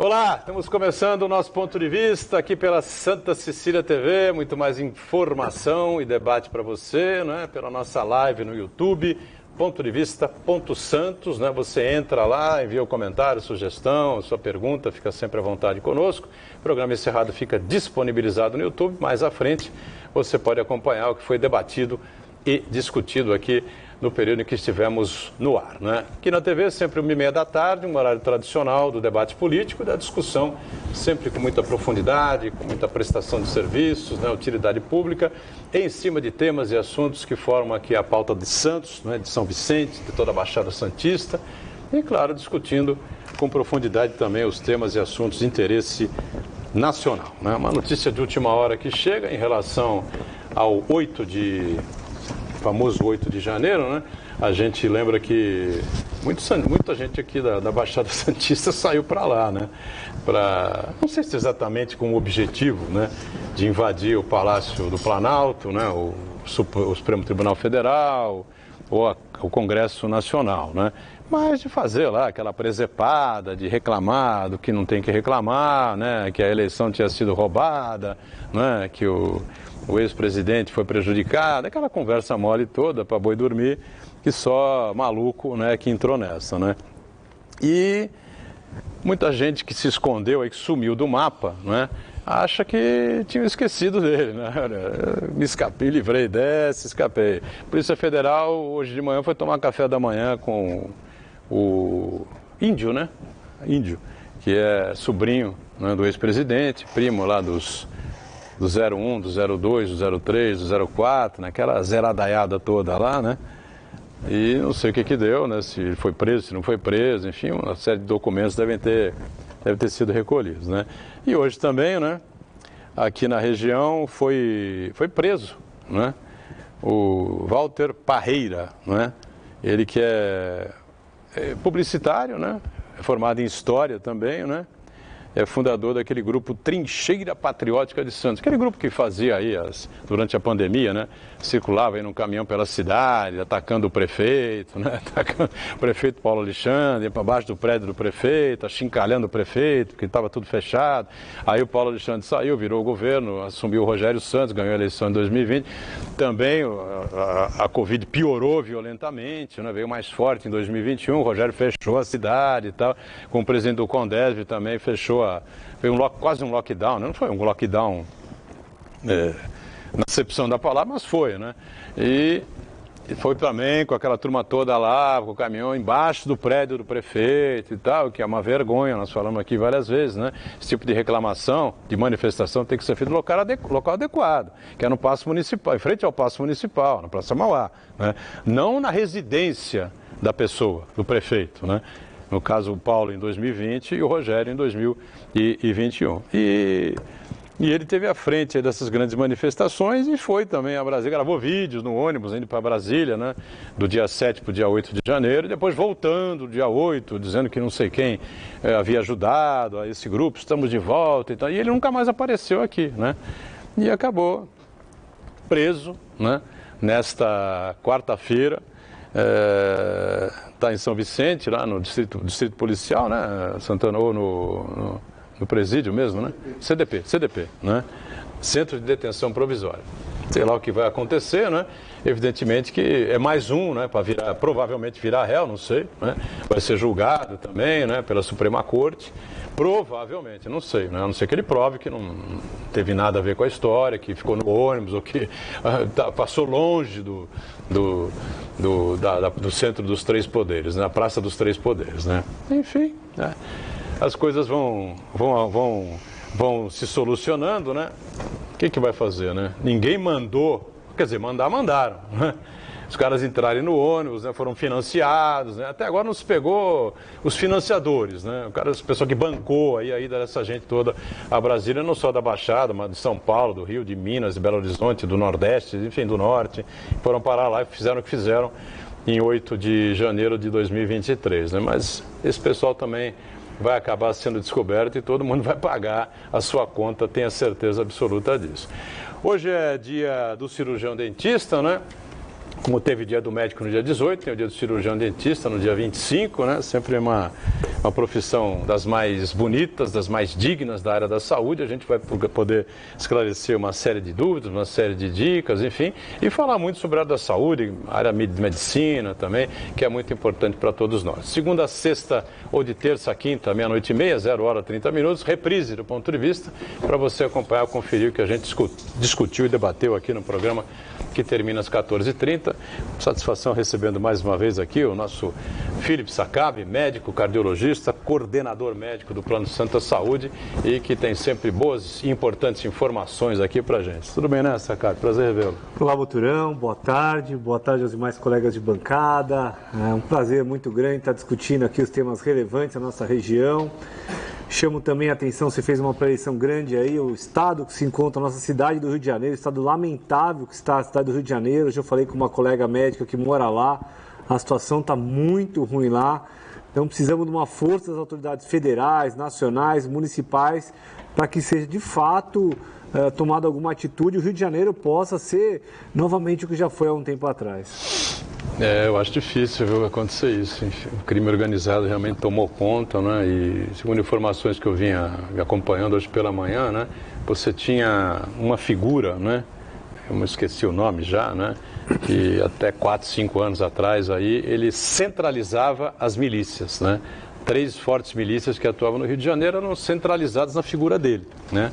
Olá, estamos começando o nosso ponto de vista aqui pela Santa Cecília TV, muito mais informação e debate para você, né? Pela nossa live no YouTube, ponto de vista.santos, né? Você entra lá, envia o comentário, sugestão, sua pergunta, fica sempre à vontade conosco. O programa encerrado fica disponibilizado no YouTube, mais à frente você pode acompanhar o que foi debatido e discutido aqui no período em que estivemos no ar, né? Aqui na TV, sempre 1h30 da tarde, um horário tradicional do debate político e da discussão, sempre com muita profundidade, com muita prestação de serviços, né? Utilidade pública, em cima de temas e assuntos que formam aqui a pauta de Santos, né? De São Vicente, de toda a Baixada Santista, e, claro, discutindo com profundidade também os temas e assuntos de interesse nacional, né? Uma notícia de última hora que chega em relação ao famoso 8 de janeiro, né? A gente lembra que muita gente aqui da Baixada Santista saiu para lá, né? Não sei se exatamente com o objetivo, né? De invadir o Palácio do Planalto, né? O Supremo Tribunal Federal ou o Congresso Nacional, né? Mas de fazer lá aquela presepada, de reclamar do que não tem que reclamar, né? Que a eleição tinha sido roubada, né? Que o ex-presidente foi prejudicado, aquela conversa mole toda para boi dormir, que só maluco, né, que entrou nessa, né? E muita gente que se escondeu aí, que sumiu do mapa, né, acha que tinha esquecido dele, né? Me escapei, livrei dessa, escapei. Polícia Federal, hoje de manhã, foi tomar café da manhã com o Índio, né? Índio, que é sobrinho, né, do ex-presidente, primo lá do 01, do 02, do 03, do 04, naquela zeradaiada toda lá, né? E não sei o que deu, né? Se foi preso, se não foi preso, enfim, uma série de documentos deve ter sido recolhidos, né? E hoje também, né? Aqui na região foi preso, né? O Walter Parreira, né? Ele que é publicitário, né? É formado em História também, né? É fundador daquele grupo Trincheira Patriótica de Santos, aquele grupo que fazia aí, durante a pandemia, né? Circulava aí num caminhão pela cidade, atacando o prefeito, né? Atacando o prefeito Paulo Alexandre, para baixo do prédio do prefeito, achincalhando o prefeito, porque estava tudo fechado. Aí o Paulo Alexandre saiu, virou o governo, assumiu o Rogério Santos, ganhou a eleição em 2020. Também a Covid piorou violentamente, né? Veio mais forte em 2021, o Rogério fechou a cidade e tal, com o presidente do Condesv também fechou quase um lockdown, né? Não foi um lockdown na acepção da palavra, mas foi, né? E foi também com aquela turma toda lá, com o caminhão embaixo do prédio do prefeito e tal, que é uma vergonha, nós falamos aqui várias vezes, né? Esse tipo de reclamação, de manifestação tem que ser feito no local adequado, que é no Paço Municipal, em frente ao Paço Municipal, na Praça Mauá, né? Não na residência da pessoa, do prefeito, né? No caso, o Paulo em 2020 e o Rogério em 2021. E ele teve à frente dessas grandes manifestações e foi também a Brasília, gravou vídeos no ônibus indo para Brasília, né? Do dia 7 para o dia 8 de janeiro, e depois voltando dia 8, dizendo que não sei quem havia ajudado a esse grupo, estamos de volta e tal. E ele nunca mais apareceu aqui, né? E acabou preso, né? Nesta quarta-feira. Está em São Vicente, lá no distrito policial, né? Santana, ou no presídio mesmo, né? CDP, né? Centro de Detenção Provisória. Sei lá o que vai acontecer, né? Evidentemente que é mais um, né? Para provavelmente virar réu, não sei, né? Vai ser julgado também, né? Pela Suprema Corte. Provavelmente, não sei, né? A não ser que ele prove que não teve nada a ver com a história, que ficou no ônibus ou que passou longe do centro dos três poderes, né? A Praça dos Três Poderes, né? Enfim, né? As coisas vão se solucionando, né? O que vai fazer, né? Ninguém mandou, quer dizer, mandaram, né? Os caras entrarem no ônibus, né, foram financiados, né? Até agora não se pegou os financiadores, né? O pessoal que bancou aí a ida dessa gente toda a Brasília, não só da Baixada, mas de São Paulo, do Rio, de Minas, de Belo Horizonte, do Nordeste, enfim, do Norte, foram parar lá e fizeram o que fizeram em 8 de janeiro de 2023, né? Mas esse pessoal também vai acabar sendo descoberto e todo mundo vai pagar a sua conta, tenha certeza absoluta disso. Hoje é dia do cirurgião dentista, né? Como teve dia do médico no dia 18, tem o dia do cirurgião dentista no dia 25, né? Sempre uma profissão das mais bonitas, das mais dignas da área da saúde. A gente vai poder esclarecer uma série de dúvidas, uma série de dicas, enfim, e falar muito sobre a área da saúde, a área de medicina também, que é muito importante para todos nós. Segunda a sexta, ou de terça a quinta, 00h30, 0h30, reprise do ponto de vista, para você acompanhar, conferir o que a gente discutiu e debateu aqui no programa que termina às 14h30. Satisfação recebendo mais uma vez aqui o nosso Felipe Sakabe, médico cardiologista, coordenador médico do Plano Santa Saúde e que tem sempre boas e importantes informações aqui pra gente. Tudo bem, né, Sakabe? Prazer revê-lo. Olá, Boturão, boa tarde aos demais colegas de bancada. É um prazer muito grande estar discutindo aqui os temas relevantes da nossa região. Chamo também a atenção, você fez uma preleção grande aí, o estado que se encontra, a nossa cidade do Rio de Janeiro, o estado lamentável que está a cidade do Rio de Janeiro. Hoje eu falei com uma colega médica que mora lá, a situação está muito ruim lá. Então precisamos de uma força das autoridades federais, nacionais, municipais, para que seja de fato tomada alguma atitude e o Rio de Janeiro possa ser novamente o que já foi há um tempo atrás. Eu acho difícil, viu, acontecer isso. Enfim, o crime organizado realmente tomou conta, né? E segundo informações que eu vinha acompanhando hoje pela manhã, né? Você tinha uma figura, né? Eu me esqueci o nome já, né? Que até 4, 5 anos atrás aí ele centralizava as milícias, né? 3 fortes milícias que atuavam no Rio de Janeiro eram centralizadas na figura dele, né?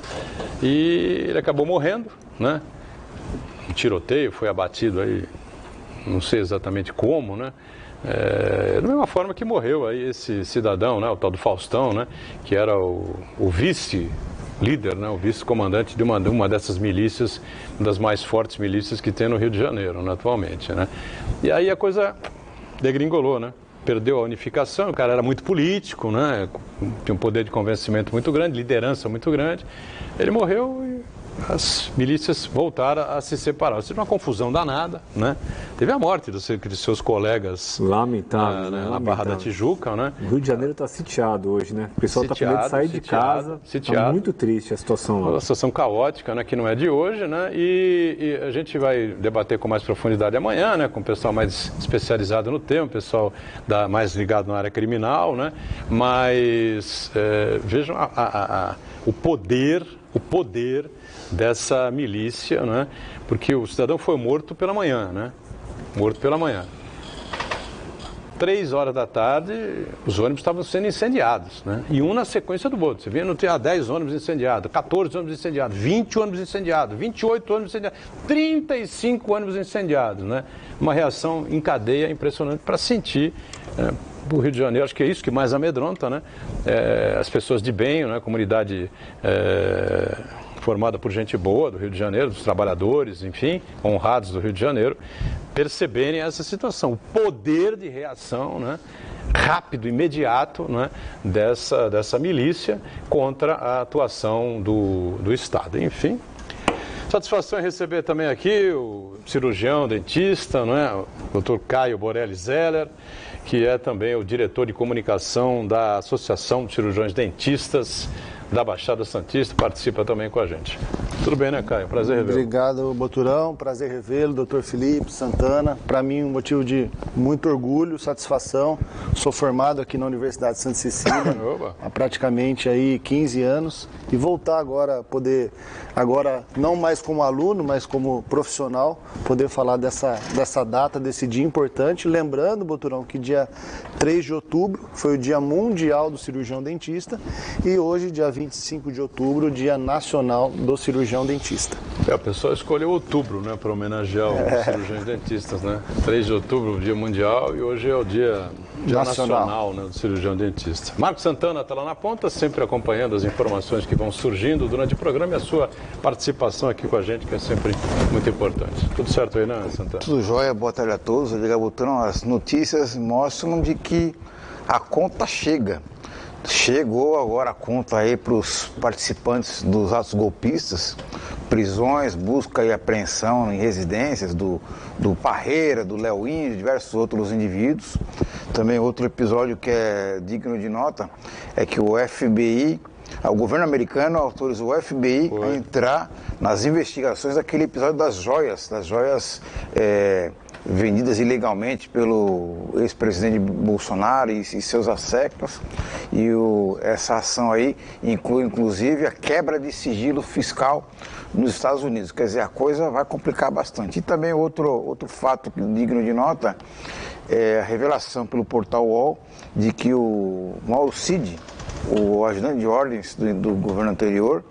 E ele acabou morrendo, né? Um tiroteio, foi abatido aí, não sei exatamente como, né? Da mesma forma que morreu aí esse cidadão, né? O tal do Faustão, né? Que era o vice-líder, né? O vice-comandante de uma dessas milícias, uma das mais fortes milícias que tem no Rio de Janeiro, né? Atualmente, né? E aí a coisa degringolou, né? Perdeu a unificação, o cara era muito político, né? Tinha um poder de convencimento muito grande, liderança muito grande. Ele morreu e as milícias voltaram a se separar. Ou seja, uma confusão danada, né? Teve a morte dos seus colegas lamentável, na Barra da Tijuca, né? O Rio de Janeiro está sitiado hoje, né? O pessoal está com medo de sair de casa. Está muito triste a situação lá. Uma situação caótica, né? Que não é de hoje, né? E a gente vai debater com mais profundidade amanhã, né? Com o pessoal mais especializado no tema, o pessoal mais ligado na área criminal, né? Mas vejam o poder dessa milícia, né? Porque o cidadão foi morto pela manhã, né? Morto pela manhã. 3 horas da tarde, os ônibus estavam sendo incendiados, né? E um na sequência do outro. Você vê, não tinha 10 ônibus incendiados, 14 ônibus incendiados, 20 ônibus incendiados, 28 ônibus incendiados, 35 ônibus incendiados, né? Uma reação em cadeia impressionante para sentir... O Rio de Janeiro, acho que é isso que mais amedronta, né? As pessoas de bem, né? A comunidade formada por gente boa do Rio de Janeiro, dos trabalhadores, enfim, honrados do Rio de Janeiro, perceberem essa situação, o poder de reação, né? Rápido, imediato, né? dessa milícia contra a atuação do Estado. Enfim, satisfação em receber também aqui o cirurgião, dentista, né? O Dr. Caio Borelli Zeller, que é também o diretor de comunicação da Associação de Cirurgiões Dentistas da Baixada Santista, participa também com a gente. Tudo bem, né, Caio? Prazer revê-lo. Obrigado, Boturão. Prazer revê-lo, doutor Felipe Santana. Para mim, um motivo de muito orgulho, satisfação. Sou formado aqui na Universidade de Santa Cecília há praticamente aí 15 anos e voltar agora, não mais como aluno, mas como profissional, poder falar dessa data, desse dia importante. Lembrando, Boturão, que dia 3 de outubro foi o Dia Mundial do Cirurgião Dentista e hoje, dia 25 de outubro, Dia Nacional do Cirurgião Dentista. A pessoa escolheu outubro, né, para homenagear os cirurgiões dentistas, né? 3 de outubro, o Dia Mundial, e hoje é o Dia Nacional, né, do Cirurgião Dentista. Marcos Santana está lá na ponta, sempre acompanhando as informações que vão surgindo durante o programa e a sua participação aqui com a gente, que é sempre muito importante. Tudo certo aí, né, Santana? Tudo jóia, boa tarde a todos. As notícias mostram de que a conta chega. Chegou agora a conta aí para os participantes dos atos golpistas, prisões, busca e apreensão em residências do Parreira, do Léo Índio, diversos outros indivíduos. Também outro episódio que é digno de nota é que o FBI, o governo americano autorizou o FBI a entrar nas investigações daquele episódio das joias vendidas ilegalmente pelo ex-presidente Bolsonaro e seus asseclas. E essa ação aí inclui, inclusive, a quebra de sigilo fiscal nos Estados Unidos. Quer dizer, a coisa vai complicar bastante. E também outro fato digno de nota é a revelação pelo portal UOL de que o Mauro Cid, o ajudante de ordens do governo anterior,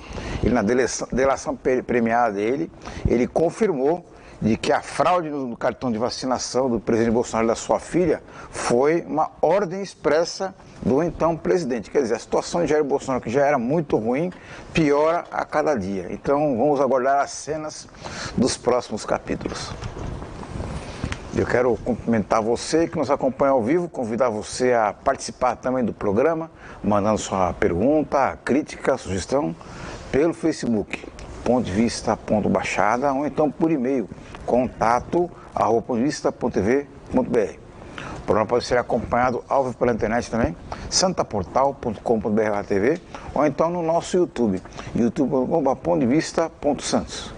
ele, na delação premiada dele, ele confirmou de que a fraude no cartão de vacinação do presidente Bolsonaro e da sua filha foi uma ordem expressa do então presidente. Quer dizer, a situação de Jair Bolsonaro, que já era muito ruim, piora a cada dia. Então vamos aguardar as cenas dos próximos capítulos. Eu quero cumprimentar você que nos acompanha ao vivo, convidar você a participar também do programa, mandando sua pergunta, crítica, sugestão, pelo Facebook, pontovista.baixada, ou então por e-mail, contato@pontovista.tv.br. O programa pode ser acompanhado ao vivo pela internet também, santaportal.com.br/tv, ou então no nosso YouTube, youtube.com.br/pontovista.santos.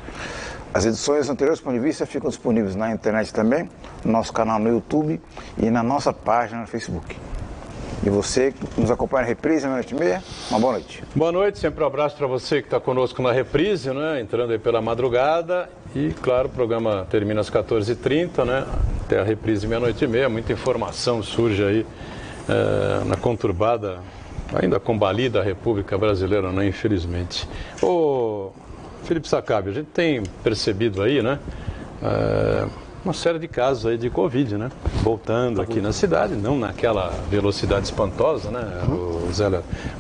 As edições anteriores do Ponto de Vista ficam disponíveis na internet também, no nosso canal no YouTube e na nossa página no Facebook. E você que nos acompanha na reprise, na noite e meia, uma boa noite. Boa noite, sempre um abraço para você que está conosco na reprise, né? Entrando aí pela madrugada. E, claro, o programa termina às 14h30, né? Até a reprise meia-noite e meia. Muita informação surge aí na conturbada, ainda combalida República Brasileira, né? Infelizmente. Ô, Felipe Saccabi, a gente tem percebido aí, né? Uma série de casos aí de Covid, né? Voltando aqui na cidade, não naquela velocidade espantosa, né, Zé?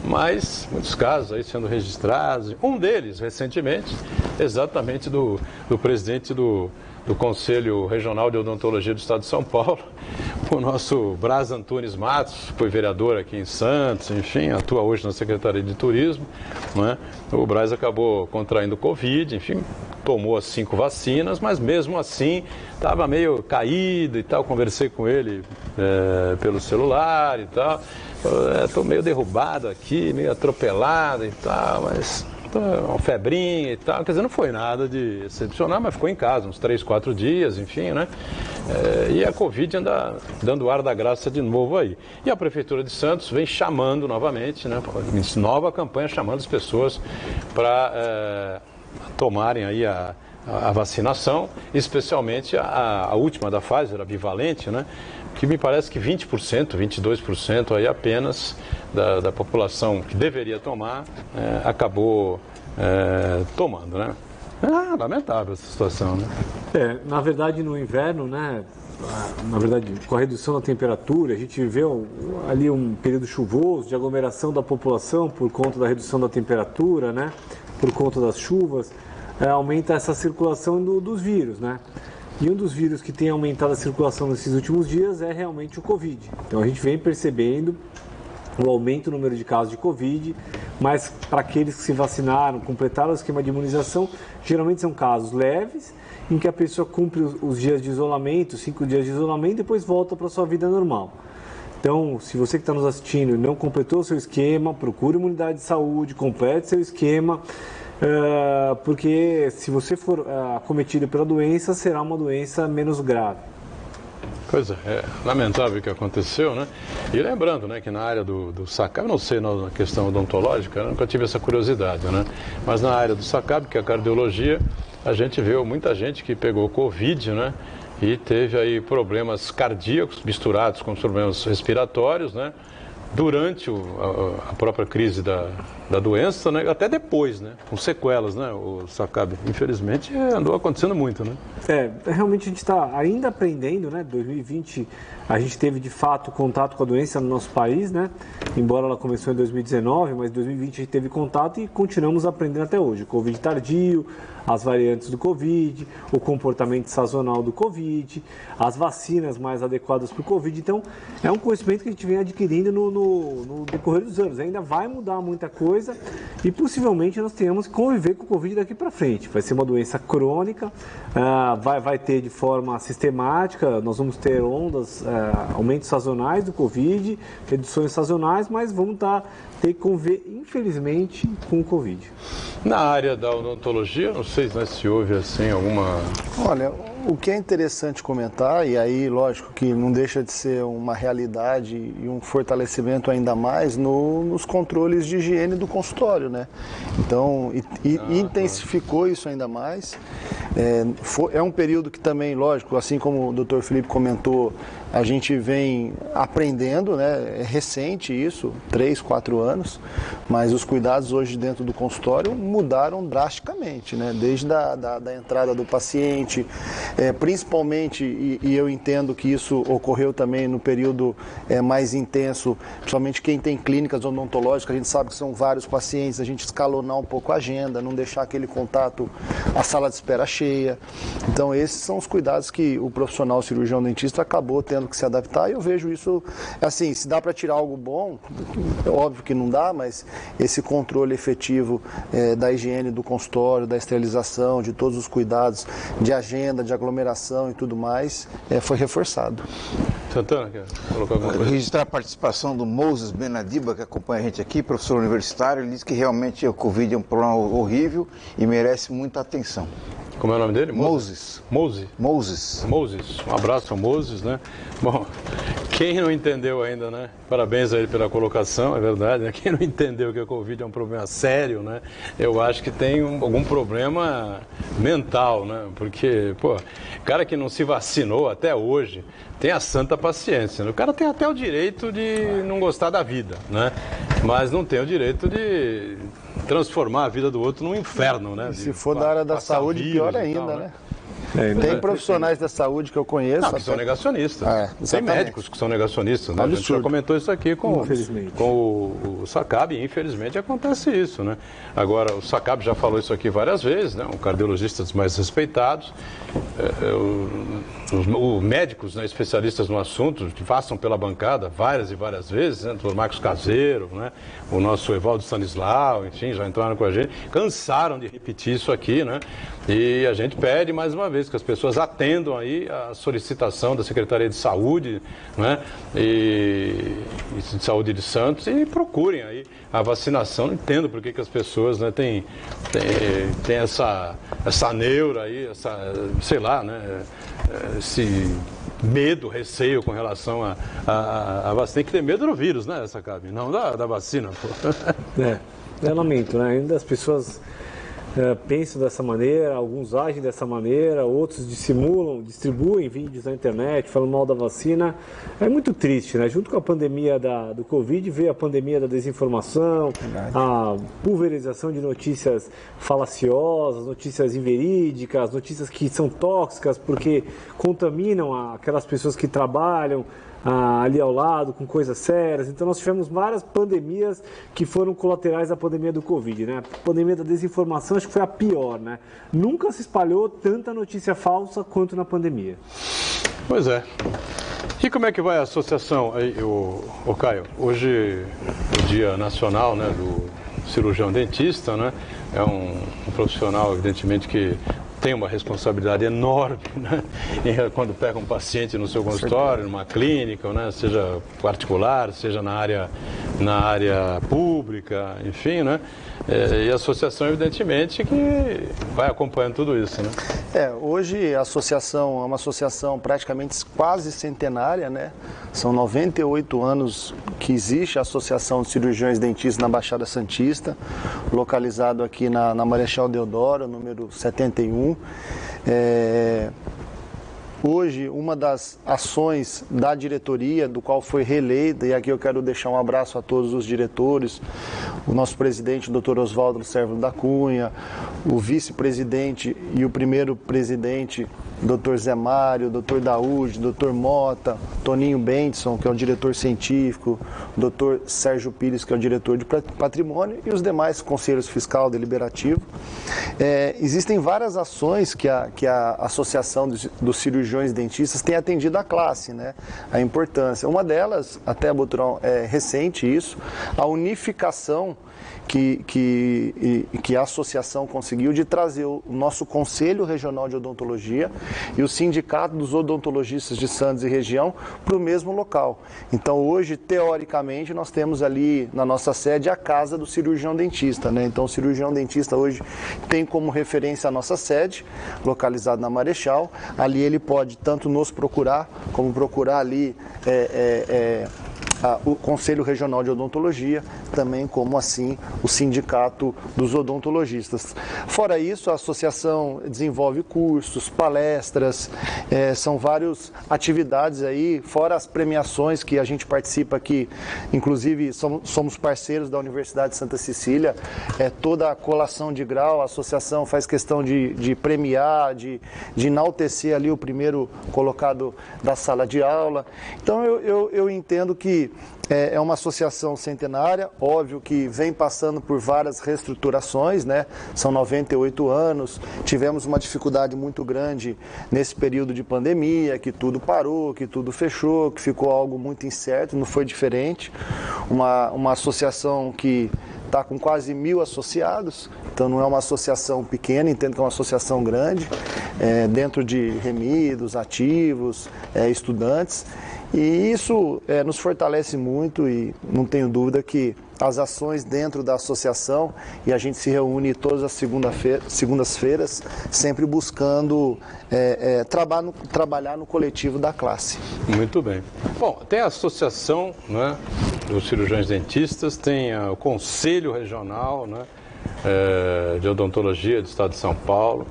Mas muitos casos aí sendo registrados. Um deles, recentemente, exatamente do presidente do Conselho Regional de Odontologia do Estado de São Paulo, o nosso Braz Antunes Matos, foi vereador aqui em Santos, enfim, atua hoje na Secretaria de Turismo, né? O Braz acabou contraindo Covid, enfim, tomou as 5 vacinas, mas mesmo assim estava meio caído e tal. Conversei com ele pelo celular e tal. Estou meio derrubado aqui, meio atropelado e tal, mas uma febrinha e tal. Quer dizer, não foi nada de excepcional, mas ficou em casa uns 3, 4 dias, enfim, né? E a Covid anda dando ar da graça de novo aí. E a Prefeitura de Santos vem chamando novamente, né? Nova campanha chamando as pessoas para tomarem aí a vacinação, especialmente a última da Pfizer, a bivalente, né? Que me parece que 20%, 22% aí apenas da população que deveria tomar acabou tomando, né? Lamentável essa situação, né? Na verdade, no inverno, né? Na verdade, com a redução da temperatura, a gente viveu ali um período chuvoso de aglomeração da população por conta da redução da temperatura, né? Por conta das chuvas, aumenta essa circulação dos vírus, né? E um dos vírus que tem aumentado a circulação nesses últimos dias é realmente o Covid. Então a gente vem percebendo o aumento do número de casos de Covid, mas para aqueles que se vacinaram, completaram o esquema de imunização, geralmente são casos leves, em que a pessoa cumpre os dias de isolamento, 5 dias de isolamento, e depois volta para a sua vida normal. Então, se você que está nos assistindo e não completou o seu esquema, procure uma unidade de saúde, complete seu esquema, porque se você for acometido pela doença, será uma doença menos grave. Coisa lamentável o que aconteceu, né? E lembrando, né, que na área do Saccabi, não sei na questão odontológica, eu nunca tive essa curiosidade, né? Mas na área do Saccabi, que é a cardiologia, a gente viu muita gente que pegou Covid, né? E teve aí problemas cardíacos misturados com os problemas respiratórios, né? Durante a própria crise da doença, né? Até depois, né? Com sequelas, né? O Saccabi, infelizmente, andou acontecendo muito, né? Realmente a gente está ainda aprendendo, né? 2020 a gente teve de fato contato com a doença no nosso país, né? Embora ela começou em 2019, mas em 2020 a gente teve contato e continuamos aprendendo até hoje. O Covid tardio, as variantes do Covid, o comportamento sazonal do Covid, as vacinas mais adequadas para o Covid. Então, é um conhecimento que a gente vem adquirindo no decorrer dos anos. Ainda vai mudar muita coisa e possivelmente nós tenhamos que conviver com o Covid daqui para frente. Vai ser uma doença crônica, vai ter de forma sistemática, nós vamos ter ondas, aumentos sazonais do Covid, reduções sazonais, mas vamos ter que conviver, infelizmente, com o Covid. Na área da odontologia, não sei, né, se houve assim alguma... Olha, O que é interessante comentar, e aí lógico que não deixa de ser uma realidade e um fortalecimento ainda mais nos controles de higiene do consultório, né? Então, intensificou isso ainda mais. É um período que também, lógico, assim como o Dr. Felipe comentou, a gente vem aprendendo, né? É recente isso, 3, 4 anos, mas os cuidados hoje dentro do consultório mudaram drasticamente, né? Desde da entrada do paciente, principalmente, e eu entendo que isso ocorreu também no período mais intenso, principalmente quem tem clínicas odontológicas, a gente sabe que são vários pacientes, a gente escalonar um pouco a agenda, não deixar aquele contato, a sala de espera cheia. Então esses são os cuidados que o profissional cirurgião dentista acabou tendo que se adaptar, e eu vejo isso, assim, se dá para tirar algo bom, óbvio que não dá, mas esse controle efetivo da higiene do consultório, da esterilização, de todos os cuidados, de agenda, de aglomeração e tudo mais, foi reforçado. Santana, quer colocar alguma coisa? Registrar a participação do Moses Benadiba, que acompanha a gente aqui, professor universitário. Ele disse que realmente o Covid é um problema horrível e merece muita atenção. Como é o nome dele? Moses. Moses. Um abraço ao Moses, né? Bom, quem não entendeu ainda, né? Parabéns a ele pela colocação, é verdade, né? Quem não entendeu que a Covid é um problema sério, né? Eu acho que tem algum problema mental, né? Porque, pô, cara que não se vacinou até hoje tem a santa paciência, né? O cara tem até o direito de não gostar da vida, né? Mas não tem o direito de transformar a vida do outro num inferno, né? E se for da área da saúde, pior ainda, né? Tem profissionais da saúde que eu conheço. Que são negacionistas. Tem médicos que são negacionistas, né? A gente já comentou isso aqui com o Sacab, e infelizmente acontece isso, né? Agora, o Sacab já falou isso aqui várias vezes, né? Um cardiologista dos mais respeitados. Os médicos, né, especialistas no assunto, que passam pela bancada várias e várias vezes, né? O Dr. Marcos Caseiro, né? O nosso Evaldo Stanislau, enfim, já entraram com a gente, cansaram de repetir isso aqui, né? E a gente pede mais uma vez que as pessoas atendam aí a solicitação da Secretaria de Saúde, né? E de Saúde de Santos, e procurem aí a vacinação. Não entendo por que as pessoas, né, têm essa neura aí, sei lá, né? Esse medo, receio com relação a vacina. Tem que ter medo do vírus, né, Sacab? Não da vacina, pô. Eu lamento, né? Ainda as pessoas pensam dessa maneira, alguns agem dessa maneira, outros dissimulam, distribuem vídeos na internet falando mal da vacina. É muito triste, né? Junto com a pandemia do Covid veio a pandemia da desinformação, a pulverização de notícias falaciosas, notícias inverídicas, notícias que são tóxicas porque contaminam aquelas pessoas que trabalham ali ao lado, com coisas sérias. Então nós tivemos várias pandemias que foram colaterais da pandemia do Covid, né? A pandemia da desinformação acho que foi a pior, né? Nunca se espalhou tanta notícia falsa quanto na pandemia. Pois é. E como é que vai a associação aí, o Caio? Hoje é o Dia Nacional, né, do cirurgião dentista, né? É um profissional, evidentemente, que tem uma responsabilidade enorme, né? Quando pega um paciente no seu consultório, numa clínica, né? Seja particular, seja na área pública, enfim, né? E a associação, evidentemente, que vai acompanhando tudo isso, né? Hoje a associação é uma associação praticamente quase centenária, né? São 98 anos que existe a Associação de Cirurgiões Dentistas na Baixada Santista, localizado aqui na Marechal Deodoro, número 71. Hoje, uma das ações da diretoria, do qual foi reeleita, e aqui eu quero deixar um abraço a todos os diretores, o nosso presidente, o Dr. Oswaldo Sérvulo da Cunha, o vice-presidente e o primeiro presidente, Dr. Zé Mário, Dr. Daúde, Dr. Mota, Toninho Bendson, que é o diretor científico, Dr. Sérgio Pires, que é o diretor de patrimônio, e os demais conselhos fiscal deliberativo. Existem várias ações que a Associação dos Cirurgiões Dentistas tem atendido à classe, né? A importância. Uma delas, até, Boturão, é recente isso, a unificação que a associação conseguiu de trazer o nosso Conselho Regional de Odontologia e o Sindicato dos Odontologistas de Santos e região para o mesmo local. Então hoje, teoricamente, nós temos ali na nossa sede a casa do cirurgião dentista, né? Então o cirurgião dentista hoje tem como referência a nossa sede, localizada na Marechal. Ali ele pode tanto nos procurar, como procurar ali o Conselho Regional de Odontologia, também como assim o Sindicato dos Odontologistas. Fora isso, a associação desenvolve cursos, palestras, são várias atividades aí, fora as premiações que a gente participa aqui, inclusive somos parceiros da Universidade de Santa Cecília, toda a colação de grau, a associação faz questão de premiar, de enaltecer ali o primeiro colocado da sala de aula. Então eu entendo que é uma associação centenária, óbvio que vem passando por várias reestruturações, né? São 98 anos, tivemos uma dificuldade muito grande nesse período de pandemia, que tudo parou, que tudo fechou, que ficou algo muito incerto, não foi diferente. Uma associação que está com quase 1.000 associados, então não é uma associação pequena, entendo que é uma associação grande, dentro de remidos, ativos, estudantes. E isso nos fortalece muito e não tenho dúvida que as ações dentro da associação, e a gente se reúne todas as segundas-feiras, sempre buscando trabalhar no coletivo da classe. Muito bem. Bom, tem a associação, né, dos cirurgiões dentistas, tem o Conselho Regional, né, de Odontologia do Estado de São Paulo,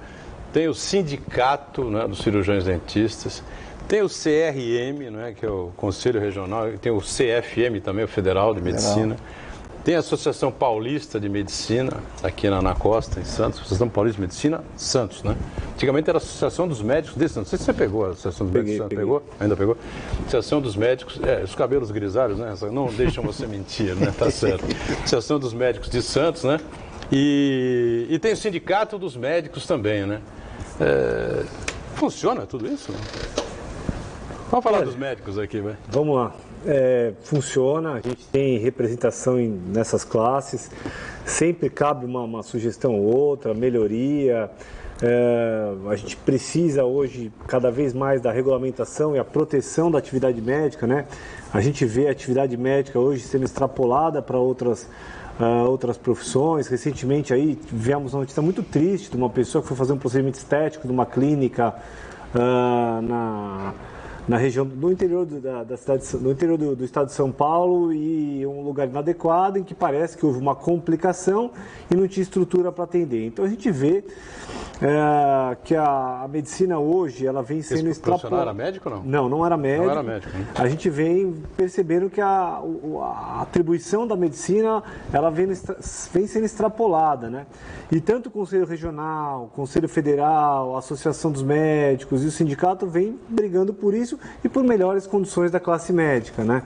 tem o Sindicato, né, dos Cirurgiões Dentistas, tem o CRM, né, que é o Conselho Regional, tem o CFM também, o Federal de Medicina. Tem a Associação Paulista de Medicina, aqui na Costa, em Santos. Associação Paulista de Medicina, Santos, né? Antigamente era a Associação dos Médicos de Santos. Não sei se você pegou a Associação dos Médicos de Santos. Pegou? Ainda pegou? Associação dos Médicos, os cabelos grisalhos, né? Não deixam você mentir, né? Tá certo. Associação dos Médicos de Santos, né? E tem o Sindicato dos Médicos também, né? Funciona tudo isso? Vamos falar dos médicos aqui, vai. Vamos lá. Funciona, a gente tem representação nessas classes, sempre cabe uma sugestão ou outra, melhoria. A gente precisa hoje cada vez mais da regulamentação e a proteção da atividade médica, né? A gente vê a atividade médica hoje sendo extrapolada para outras profissões. Recentemente aí tivemos uma notícia muito triste de uma pessoa que foi fazer um procedimento estético numa clínica na região do interior da cidade, no interior do estado de São Paulo, e um lugar inadequado em que parece que houve uma complicação e não tinha estrutura para atender. Então a gente vê que a medicina hoje ela vem sendo extrapolada. Esse profissional era médico ou não? Não era médico. Não era médico, né? A gente vem percebendo que a atribuição da medicina ela vem sendo extrapolada, né? E tanto o Conselho Regional, o Conselho Federal, a Associação dos Médicos e o sindicato vem brigando por isso e por melhores condições da classe médica, né?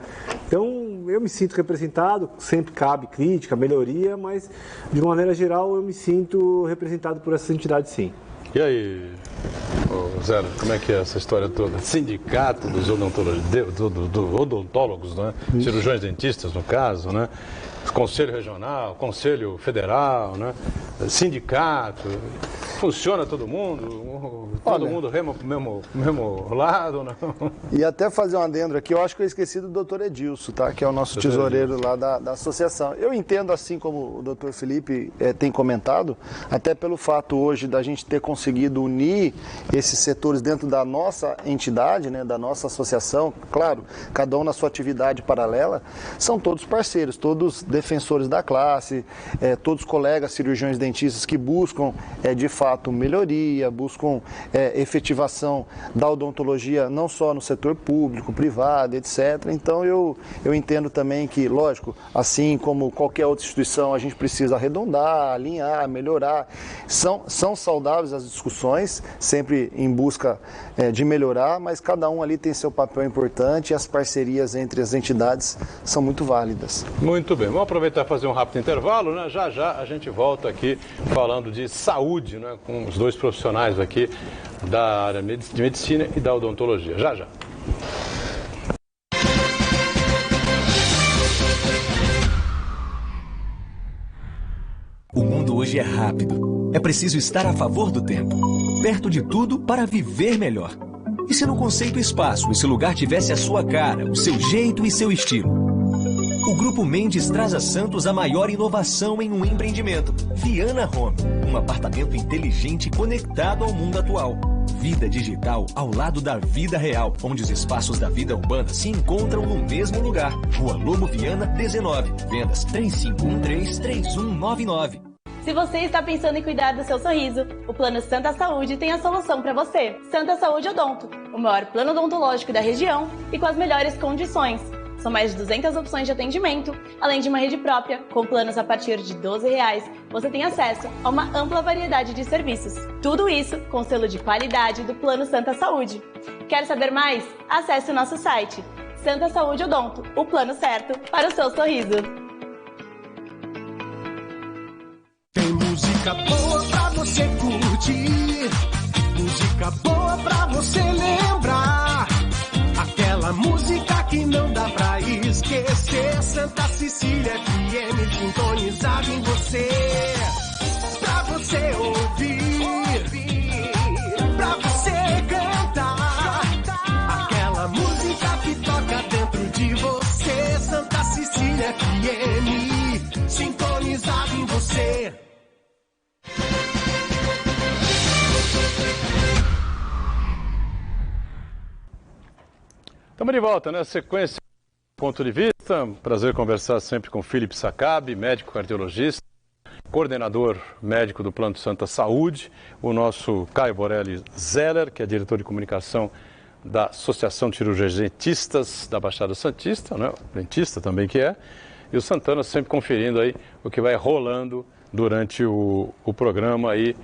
Então, eu me sinto representado, sempre cabe crítica, melhoria, mas de uma maneira geral eu me sinto representado por essa entidade, sim. E aí, Zé, como é que é essa história toda? Sindicato dos odontólogos, né? Cirurgiões dentistas, no caso, né? Conselho Regional, Conselho Federal, né? Sindicato, funciona todo mundo? Todo mundo rema para o mesmo lado? Não? E até fazer um adendo aqui, eu acho que eu esqueci do doutor Edilson, tá? Que é o nosso tesoureiro lá da associação. Eu entendo, assim como o doutor Felipe tem comentado, até pelo fato hoje da gente ter conseguido unir esses setores dentro da nossa entidade, né? Da nossa associação, claro, cada um na sua atividade paralela, são todos parceiros, todos defensores da classe, todos colegas cirurgiões dentistas que buscam, de fato, melhoria, buscam efetivação da odontologia não só no setor público, privado, etc. Então, eu entendo também que, lógico, assim como qualquer outra instituição, a gente precisa arredondar, alinhar, melhorar. São saudáveis as discussões, sempre em busca de melhorar, mas cada um ali tem seu papel importante e as parcerias entre as entidades são muito válidas. Muito bem, vamos aproveitar e fazer um rápido intervalo, né? Já a gente volta aqui falando de saúde, né? Com os dois profissionais aqui da área de medicina e da odontologia. Já. Hoje é rápido. É preciso estar a favor do tempo. Perto de tudo para viver melhor. E se no conceito espaço esse lugar tivesse a sua cara, o seu jeito e seu estilo? O Grupo Mendes traz a Santos a maior inovação em um empreendimento. Viana Home, um apartamento inteligente conectado ao mundo atual. Vida digital ao lado da vida real, onde os espaços da vida urbana se encontram no mesmo lugar. Rua Lobo Viana, 19. Vendas 3513-3199. Se você está pensando em cuidar do seu sorriso, o Plano Santa Saúde tem a solução para você. Santa Saúde Odonto, o maior plano odontológico da região e com as melhores condições. São mais de 200 opções de atendimento, além de uma rede própria. Com planos a partir de R$ 12, você tem acesso a uma ampla variedade de serviços. Tudo isso com selo de qualidade do Plano Santa Saúde. Quer saber mais? Acesse o nosso site. Santa Saúde Odonto, o plano certo para o seu sorriso. Tem música boa pra você curtir, música boa pra você lembrar. Aquela música que não dá pra esquecer. Santa Cecília FM sintonizada em você. Pra você ouvir, pra você cantar. Aquela música que toca dentro de você. Santa Cecília FM sintonizada em você. Estamos de volta, né? Sequência ponto de vista. Prazer conversar sempre com Felipe Sakabi, médico cardiologista, coordenador médico do Plano Santa Saúde, o nosso Caio Borelli Zeller, que é diretor de comunicação da Associação de Cirurgiões Dentistas da Baixada Santista, né? Dentista também que é, e o Santana sempre conferindo aí o que vai rolando durante o programa aí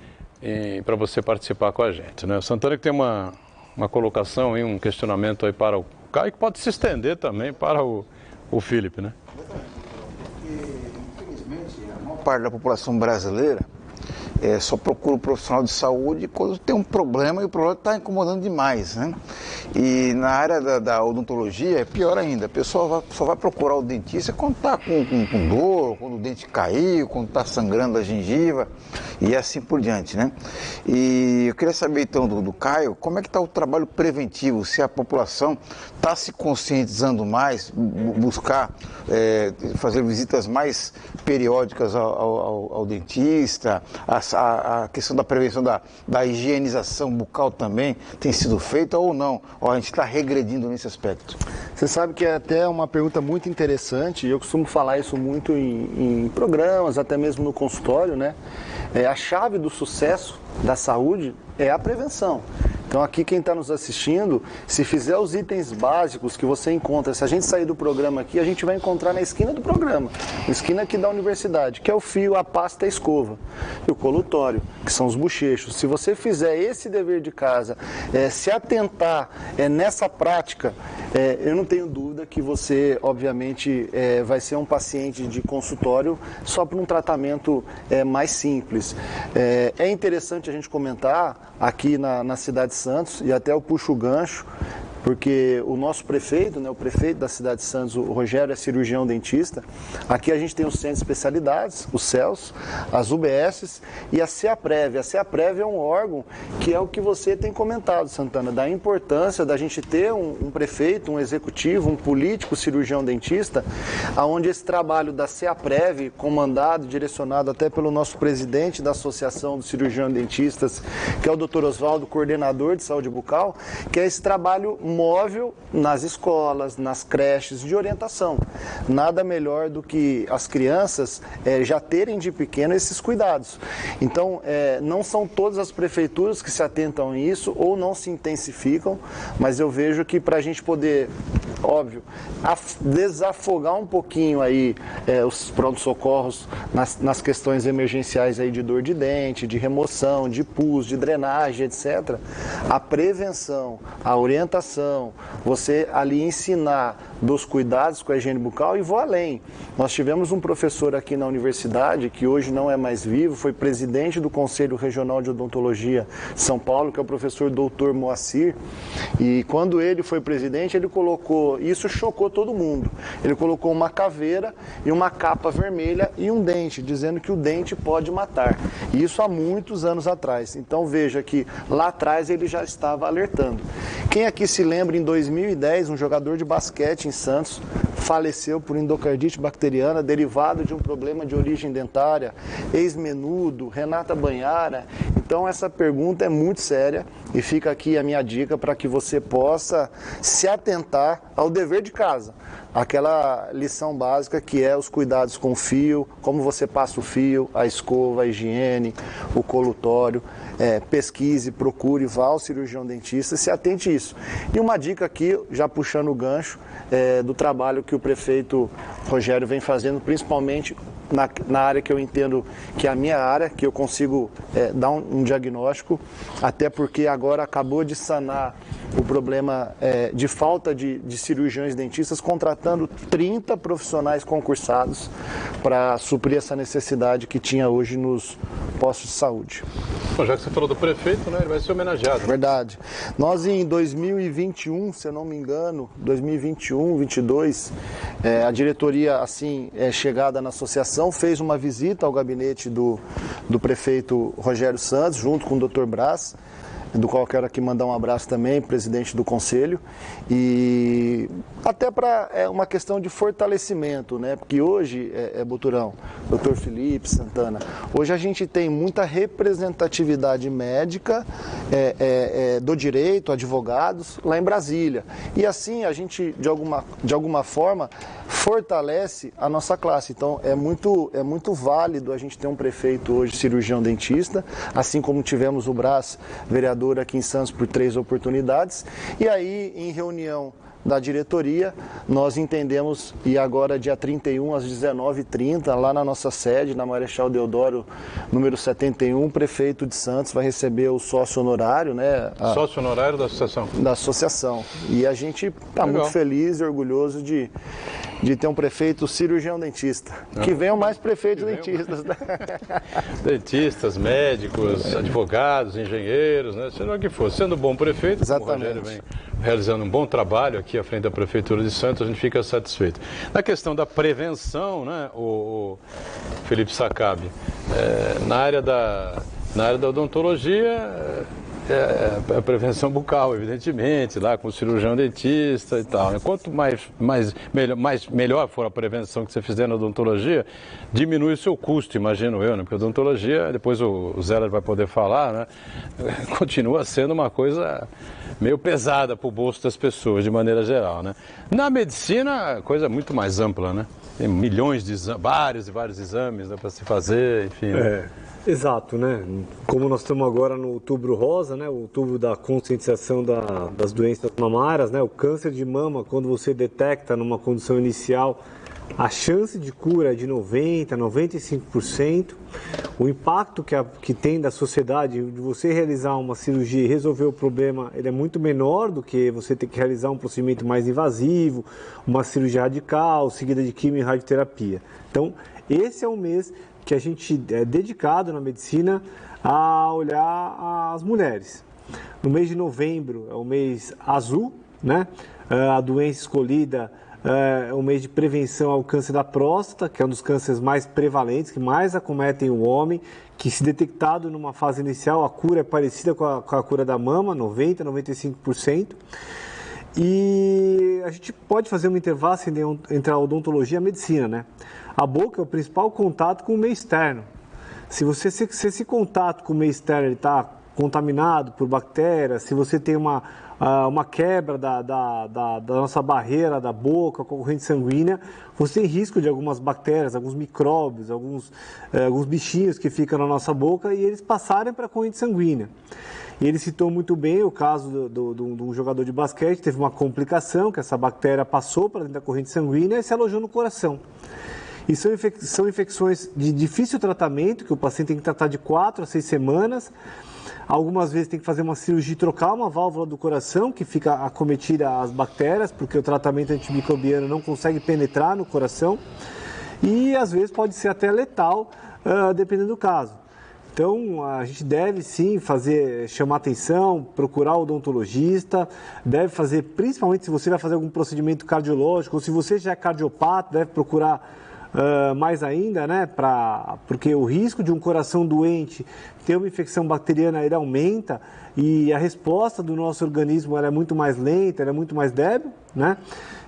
para você participar com a gente, né? O Santana que tem uma colocação e um questionamento aí para o Caio, que pode se estender também para o Felipe, né? Infelizmente, a maior parte da população brasileira só procura um profissional de saúde quando tem um problema e o problema está incomodando demais, né? E na área da odontologia é pior ainda, a pessoa só vai procurar o dentista quando está com dor, quando o dente caiu, quando está sangrando a gengiva e assim por diante, né? E eu queria saber então do Caio, como é que está o trabalho preventivo, se a população está se conscientizando mais, buscar fazer visitas mais periódicas ao dentista, a questão da prevenção da higienização bucal também tem sido feita ou não? Ou a gente está regredindo nesse aspecto? Você sabe que é até uma pergunta muito interessante, e eu costumo falar isso muito em programas, até mesmo no consultório, né? A chave do sucesso da saúde é a prevenção. Então aqui quem está nos assistindo, se fizer os itens básicos que você encontra, se a gente sair do programa aqui, a gente vai encontrar na esquina do programa, na esquina aqui da universidade, que é o fio, a pasta e a escova, e o colutório, que são os bochechos. Se você fizer esse dever de casa, se atentar nessa prática, eu não tenho dúvida que você, obviamente, vai ser um paciente de consultório só por um tratamento mais simples. É interessante a gente comentar aqui na cidade de Santos, e até eu puxo o gancho, porque o nosso prefeito, né, o prefeito da cidade de Santos, o Rogério, é cirurgião dentista. Aqui a gente tem os centros de especialidades, os CELS, as UBSs e a CEAPREV. A CEAPREV é um órgão que é o que você tem comentado, Santana, da importância da gente ter um prefeito, um executivo, um político cirurgião dentista, onde esse trabalho da CEAPREV, comandado, direcionado até pelo nosso presidente da Associação dos Cirurgiões Dentistas, que é o Dr. Oswaldo, coordenador de saúde bucal, que é esse trabalho móvel nas escolas, nas creches de orientação. Nada melhor do que as crianças já terem de pequeno esses cuidados. Então, não são todas as prefeituras que se atentam a isso ou não se intensificam, mas eu vejo que para a gente poder, óbvio, desafogar um pouquinho aí os pronto-socorros nas questões emergenciais aí de dor de dente, de remoção, de pus, de drenagem, etc. A prevenção, a orientação, você ali ensinar dos cuidados com a higiene bucal e vou além. Nós tivemos um professor aqui na universidade, que hoje não é mais vivo, foi presidente do Conselho Regional de Odontologia de São Paulo, que é o professor Dr. Moacir, e quando ele foi presidente, ele colocou, isso chocou todo mundo, ele colocou uma caveira e uma capa vermelha e um dente, dizendo que o dente pode matar. E isso há muitos anos atrás. Então veja que lá atrás ele já estava alertando. Quem aqui se lembra, em 2010, um jogador de basquete em Santos faleceu por endocardite bacteriana derivado de um problema de origem dentária, ex-menudo, Renata Banhara. Então essa pergunta é muito séria e fica aqui a minha dica para que você possa se atentar ao dever de casa. Aquela lição básica que é os cuidados com o fio, como você passa o fio, a escova, a higiene, o colutório. Pesquise, procure, vá ao cirurgião dentista, se atente a isso. E uma dica aqui, já puxando o gancho, do trabalho que o prefeito Rogério vem fazendo, principalmente na área que eu entendo que é a minha área, que eu consigo dar um diagnóstico, até porque agora acabou de sanar o problema de falta de cirurgiões dentistas, contratando 30 profissionais concursados para suprir essa necessidade que tinha hoje nos postos de saúde. Bom, já que você falou do prefeito, né, ele vai ser homenageado. Verdade. Nós em 2021, se eu não me engano, 2021, 2022, a diretoria, assim, chegada na associação, fez uma visita ao gabinete do prefeito Rogério Santos, junto com o Dr. Brás, do qual eu quero aqui mandar um abraço também, presidente do conselho, e até para uma questão de fortalecimento, né? Porque hoje, Boturão, Dr. Felipe, Santana, hoje a gente tem muita representatividade médica do direito, advogados, lá em Brasília. E assim a gente, de alguma forma, fortalece a nossa classe. Então é muito válido a gente ter um prefeito hoje cirurgião dentista, assim como tivemos o Brás, vereador aqui em Santos por 3 oportunidades, e aí em reunião da diretoria, nós entendemos, e agora dia 31 às 19h30, lá na nossa sede, na Marechal Deodoro, número 71, o prefeito de Santos vai receber o sócio honorário, né? Sócio honorário da associação? Da associação. E a gente está muito feliz e orgulhoso de ter um prefeito cirurgião dentista. Que venham mais prefeitos dentistas. Né? Dentistas, médicos, advogados, engenheiros, né? Seja o que for. Sendo bom prefeito, exatamente. O Rogério vem realizando um bom trabalho aqui à frente da Prefeitura de Santos, a gente fica satisfeito. Na questão da prevenção, né, o Felipe Sakabi, na área da odontologia, a prevenção bucal, evidentemente, lá com o cirurgião dentista e tal. Quanto melhor for a prevenção que você fizer na odontologia, diminui o seu custo, imagino eu, né? Porque a odontologia, depois o Zeller vai poder falar, né? Continua sendo uma coisa meio pesada para o bolso das pessoas, de maneira geral, né? Na medicina, a coisa é muito mais ampla, né? Tem milhões de exames, vários exames, né, para se fazer, enfim. Exato, né? Como nós estamos agora no Outubro Rosa, né? O outubro da conscientização das doenças mamárias, né? O câncer de mama, quando você detecta numa condição inicial, a chance de cura é de 90%, 95%. O impacto que tem da sociedade de você realizar uma cirurgia e resolver o problema, ele é muito menor do que você ter que realizar um procedimento mais invasivo, uma cirurgia radical, seguida de quimio e radioterapia. Então, esse é um mês que a gente é dedicado na medicina a olhar as mulheres. No mês de novembro é o mês azul, né? A doença escolhida é o mês de prevenção ao câncer da próstata, que é um dos cânceres mais prevalentes, que mais acometem o homem, que se detectado numa fase inicial, a cura é parecida com a cura da mama, 90%, 95%. E a gente pode fazer uma interface entre a odontologia e a medicina, né? A boca é o principal contato com o meio externo. Se esse contato com o meio externo está contaminado por bactérias, se você tem uma quebra da nossa barreira da boca com a corrente sanguínea, você tem risco de algumas bactérias, alguns micróbios, alguns bichinhos que ficam na nossa boca e eles passarem para a corrente sanguínea. E ele citou muito bem o caso de um jogador de basquete, teve uma complicação, que essa bactéria passou para dentro da corrente sanguínea e se alojou no coração. E são infecções de difícil tratamento, que o paciente tem que tratar de 4 a 6 semanas, Algumas vezes tem que fazer uma cirurgia e trocar uma válvula do coração, que fica acometida às bactérias, porque o tratamento antimicrobiano não consegue penetrar no coração. E às vezes pode ser até letal, dependendo do caso. Então, a gente deve sim chamar atenção, procurar o odontologista, deve fazer, principalmente se você vai fazer algum procedimento cardiológico, ou se você já é cardiopata, deve procurar mais ainda, né? Porque o risco de um coração doente ter uma infecção bacteriana, ele aumenta, e a resposta do nosso organismo ela é muito mais lenta, ela é muito mais débil, né?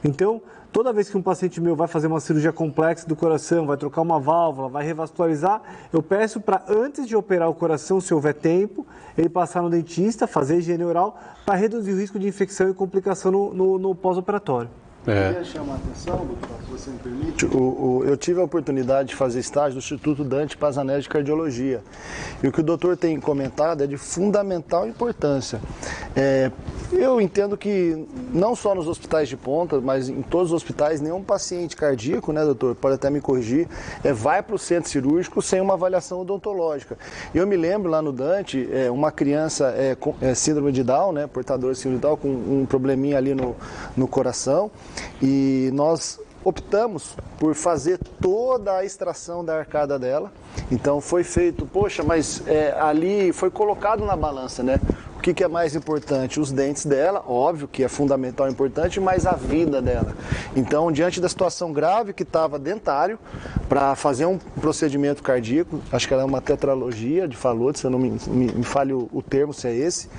Então, toda vez que um paciente meu vai fazer uma cirurgia complexa do coração, vai trocar uma válvula, vai revascularizar, eu peço para, antes de operar o coração, se houver tempo, ele passar no dentista, fazer higiene oral, para reduzir o risco de infecção e complicação no pós-operatório. Eu queria chamar a atenção, doutor, se você me permite. Eu tive a oportunidade de fazer estágio no Instituto Dante Pazanelli de Cardiologia. E o que o doutor tem comentado é de fundamental importância. Eu entendo que não só nos hospitais de ponta, mas em todos os hospitais, nenhum paciente cardíaco, né, doutor, pode até me corrigir, vai para o centro cirúrgico sem uma avaliação odontológica. Eu me lembro lá no Dante, uma criança com síndrome de Down, né, portadora de síndrome de Down, com um probleminha ali no coração, e nós optamos por fazer toda a extração da arcada dela. Então foi feito, mas ali foi colocado na balança, né? O que é mais importante? Os dentes dela, óbvio que é fundamental e importante, mas a vida dela. Então, diante da situação grave que estava dentário, para fazer um procedimento cardíaco, acho que era uma tetralogia de Fallot, se eu não me falhe o termo, se é esse.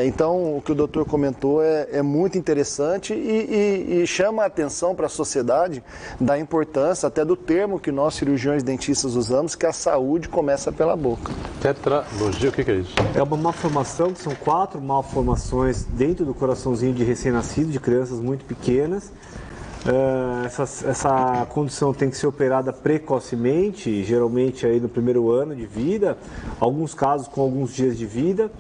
Então, o que o doutor comentou é muito interessante e chama a atenção para a sociedade da importância até do termo que nós cirurgiões dentistas usamos, que a saúde começa pela boca. Tetralogia, o que é isso? É uma malformação, que são 4 malformações dentro do coraçãozinho de recém-nascido, de crianças muito pequenas. Essa condição tem que ser operada precocemente, geralmente aí no primeiro ano de vida, alguns casos com alguns dias de vida,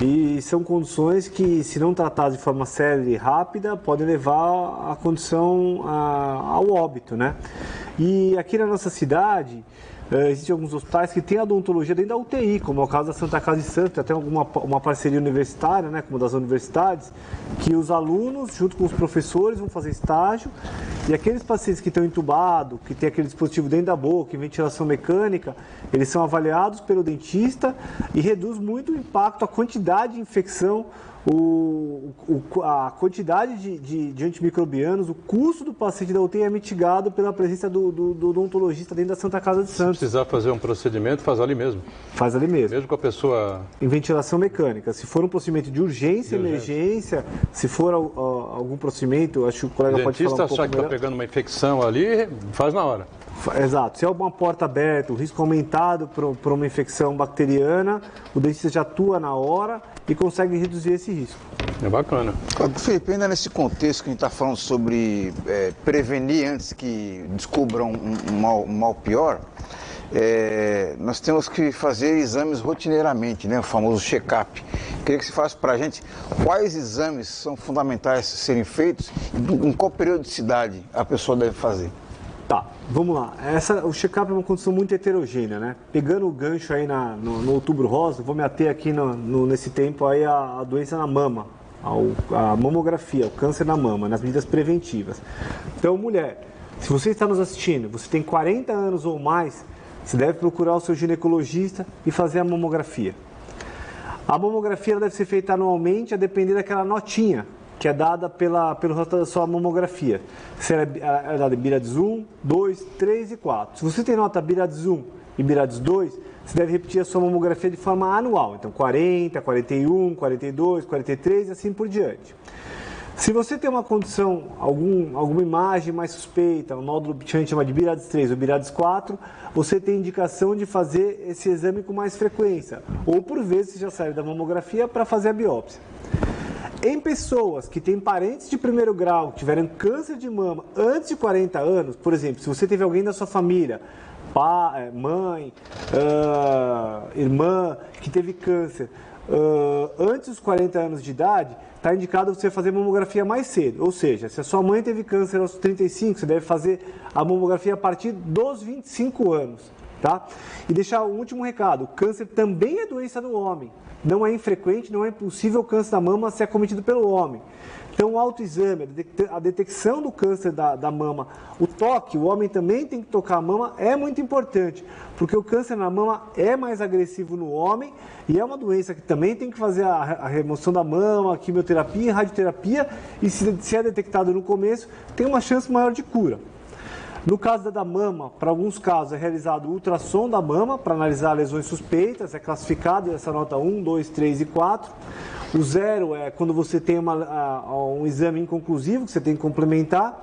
e são condições que, se não tratadas de forma séria e rápida, podem levar a condição ao óbito, né? E aqui na nossa cidade, existem alguns hospitais que têm a odontologia dentro da UTI, como é o caso da Santa Casa de Santos, até uma parceria universitária, né, como das universidades, que os alunos, junto com os professores, vão fazer estágio, e aqueles pacientes que estão entubados, que tem aquele dispositivo dentro da boca, em ventilação mecânica, eles são avaliados pelo dentista e reduz muito o impacto, a quantidade de infecção, a quantidade de antimicrobianos, o custo do paciente da UTI é mitigado pela presença do odontologista dentro da Santa Casa de Santos. Se precisar fazer um procedimento, faz ali mesmo. Faz ali mesmo. Mesmo com a pessoa... Em ventilação mecânica. Se for um procedimento de urgência, emergência, se for algum procedimento, acho que o colega pode falar um pouco melhor. O dentista achar que está pegando uma infecção ali, faz na hora. Exato. Se é uma porta aberta, o risco aumentado por uma infecção bacteriana, o dentista já atua na hora e consegue reduzir esse risco. É bacana. Felipe, ainda nesse contexto que a gente está falando sobre prevenir antes que descubram um mal pior, nós temos que fazer exames rotineiramente, né? O famoso check-up. Queria que você falasse para a gente quais exames são fundamentais serem feitos e em qual periodicidade a pessoa deve fazer. Tá, vamos lá. O check-up é uma condição muito heterogênea, né? Pegando o gancho aí no Outubro Rosa, vou me ater aqui nesse tempo aí a doença na mama, a mamografia, o câncer na mama, nas medidas preventivas. Então, mulher, se você está nos assistindo, você tem 40 anos ou mais, você deve procurar o seu ginecologista e fazer a mamografia. A mamografia ela deve ser feita anualmente, a depender daquela notinha que é dada pelo resultado da sua mamografia. Se ela é dada em BIRADS 1, 2, 3 e 4. Se você tem nota BIRADS 1 e BIRADS 2, você deve repetir a sua mamografia de forma anual. Então, 40, 41, 42, 43 e assim por diante. Se você tem uma condição, alguma imagem mais suspeita, um nódulo que a gente chama de BIRADS 3 ou BIRADS 4, você tem indicação de fazer esse exame com mais frequência. Ou, por vezes, você já sai da mamografia para fazer a biópsia. Em pessoas que têm parentes de primeiro grau, que tiveram câncer de mama antes de 40 anos, por exemplo, se você teve alguém da sua família, pai, mãe, irmã, que teve câncer antes dos 40 anos de idade, está indicado você fazer mamografia mais cedo. Ou seja, se a sua mãe teve câncer aos 35, você deve fazer a mamografia a partir dos 25 anos. tá? E deixar um último recado, o câncer também é doença do homem. Não é infrequente, não é impossível o câncer da mama ser acometido pelo homem. Então, o autoexame, a detecção do câncer da mama, o toque, o homem também tem que tocar a mama, é muito importante, porque o câncer na mama é mais agressivo no homem e é uma doença que também tem que fazer a remoção da mama, quimioterapia, radioterapia, e se é detectado no começo, tem uma chance maior de cura. No caso da mama, para alguns casos é realizado o ultrassom da mama para analisar lesões suspeitas, é classificado essa nota 1, 2, 3 e 4. O 0 é quando você tem um exame inconclusivo que você tem que complementar.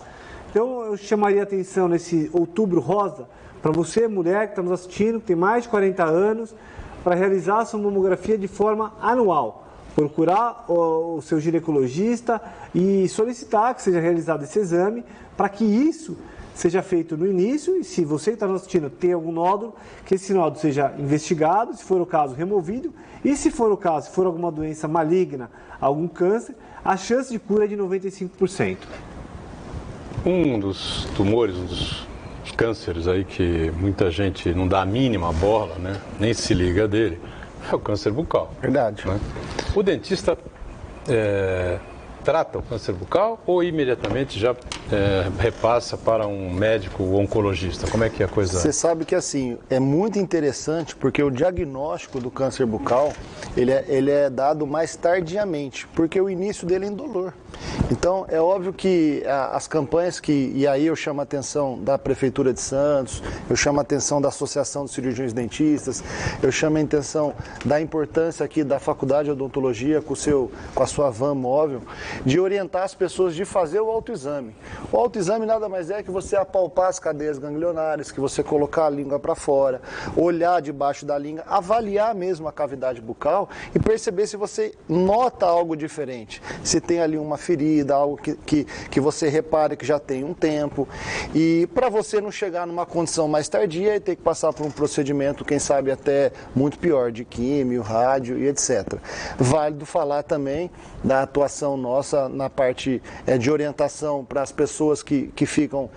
Então eu chamaria atenção nesse outubro rosa para você, mulher que está nos assistindo, que tem mais de 40 anos, para realizar a sua mamografia de forma anual. Procurar o seu ginecologista e solicitar que seja realizado esse exame para que isso seja feito no início e se você que está nos assistindo tem algum nódulo, que esse nódulo seja investigado, se for o caso, removido e se for o caso, se for alguma doença maligna, algum câncer, a chance de cura é de 95%. Um dos tumores, um dos cânceres aí que muita gente não dá a mínima bola, né? Nem se liga dele, é o câncer bucal. Verdade. Né? O dentista trata o câncer bucal ou imediatamente já repassa para um médico oncologista? Como é que é a coisa? Você sabe que assim, é muito interessante porque o diagnóstico do câncer bucal, ele é dado mais tardiamente, porque o início dele é indolor. Então, é óbvio que as campanhas e aí eu chamo a atenção da Prefeitura de Santos, eu chamo a atenção da Associação dos Cirurgiões Dentistas, eu chamo a atenção da importância aqui da Faculdade de Odontologia com a sua van móvel, de orientar as pessoas de fazer o autoexame. O autoexame nada mais é que você apalpar as cadeias ganglionares, que você colocar a língua para fora, olhar debaixo da língua, avaliar mesmo a cavidade bucal e perceber se você nota algo diferente, se tem ali uma ferida, algo que você repare que já tem um tempo. E para você não chegar numa condição mais tardia e ter que passar por um procedimento, quem sabe até muito pior, de químio, rádio e etc. Válido falar também da atuação nossa na parte de orientação para as pessoas que ficam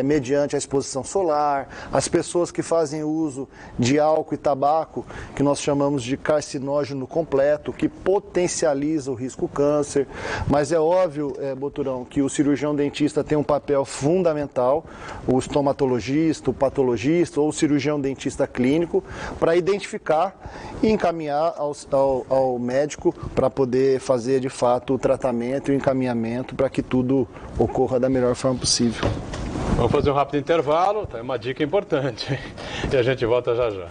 mediante a exposição solar, as pessoas que fazem uso de álcool e tabaco, que nós chamamos de carcinógeno completo, que potencializa o risco câncer. Mas é óbvio, Boturão, que o cirurgião dentista tem um papel fundamental, o estomatologista, o patologista ou o cirurgião dentista clínico, para identificar e encaminhar ao médico para poder fazer de fato o tratamento e o encaminhamento para que tudo ocorra da melhor forma possível. Vamos fazer um rápido intervalo, tá? É uma dica importante, hein? E a gente volta já já.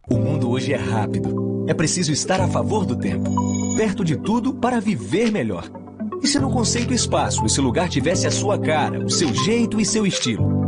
O mundo hoje é rápido. É preciso estar a favor do tempo. Perto de tudo para viver melhor. E se no conceito espaço esse lugar tivesse a sua cara, o seu jeito e seu estilo?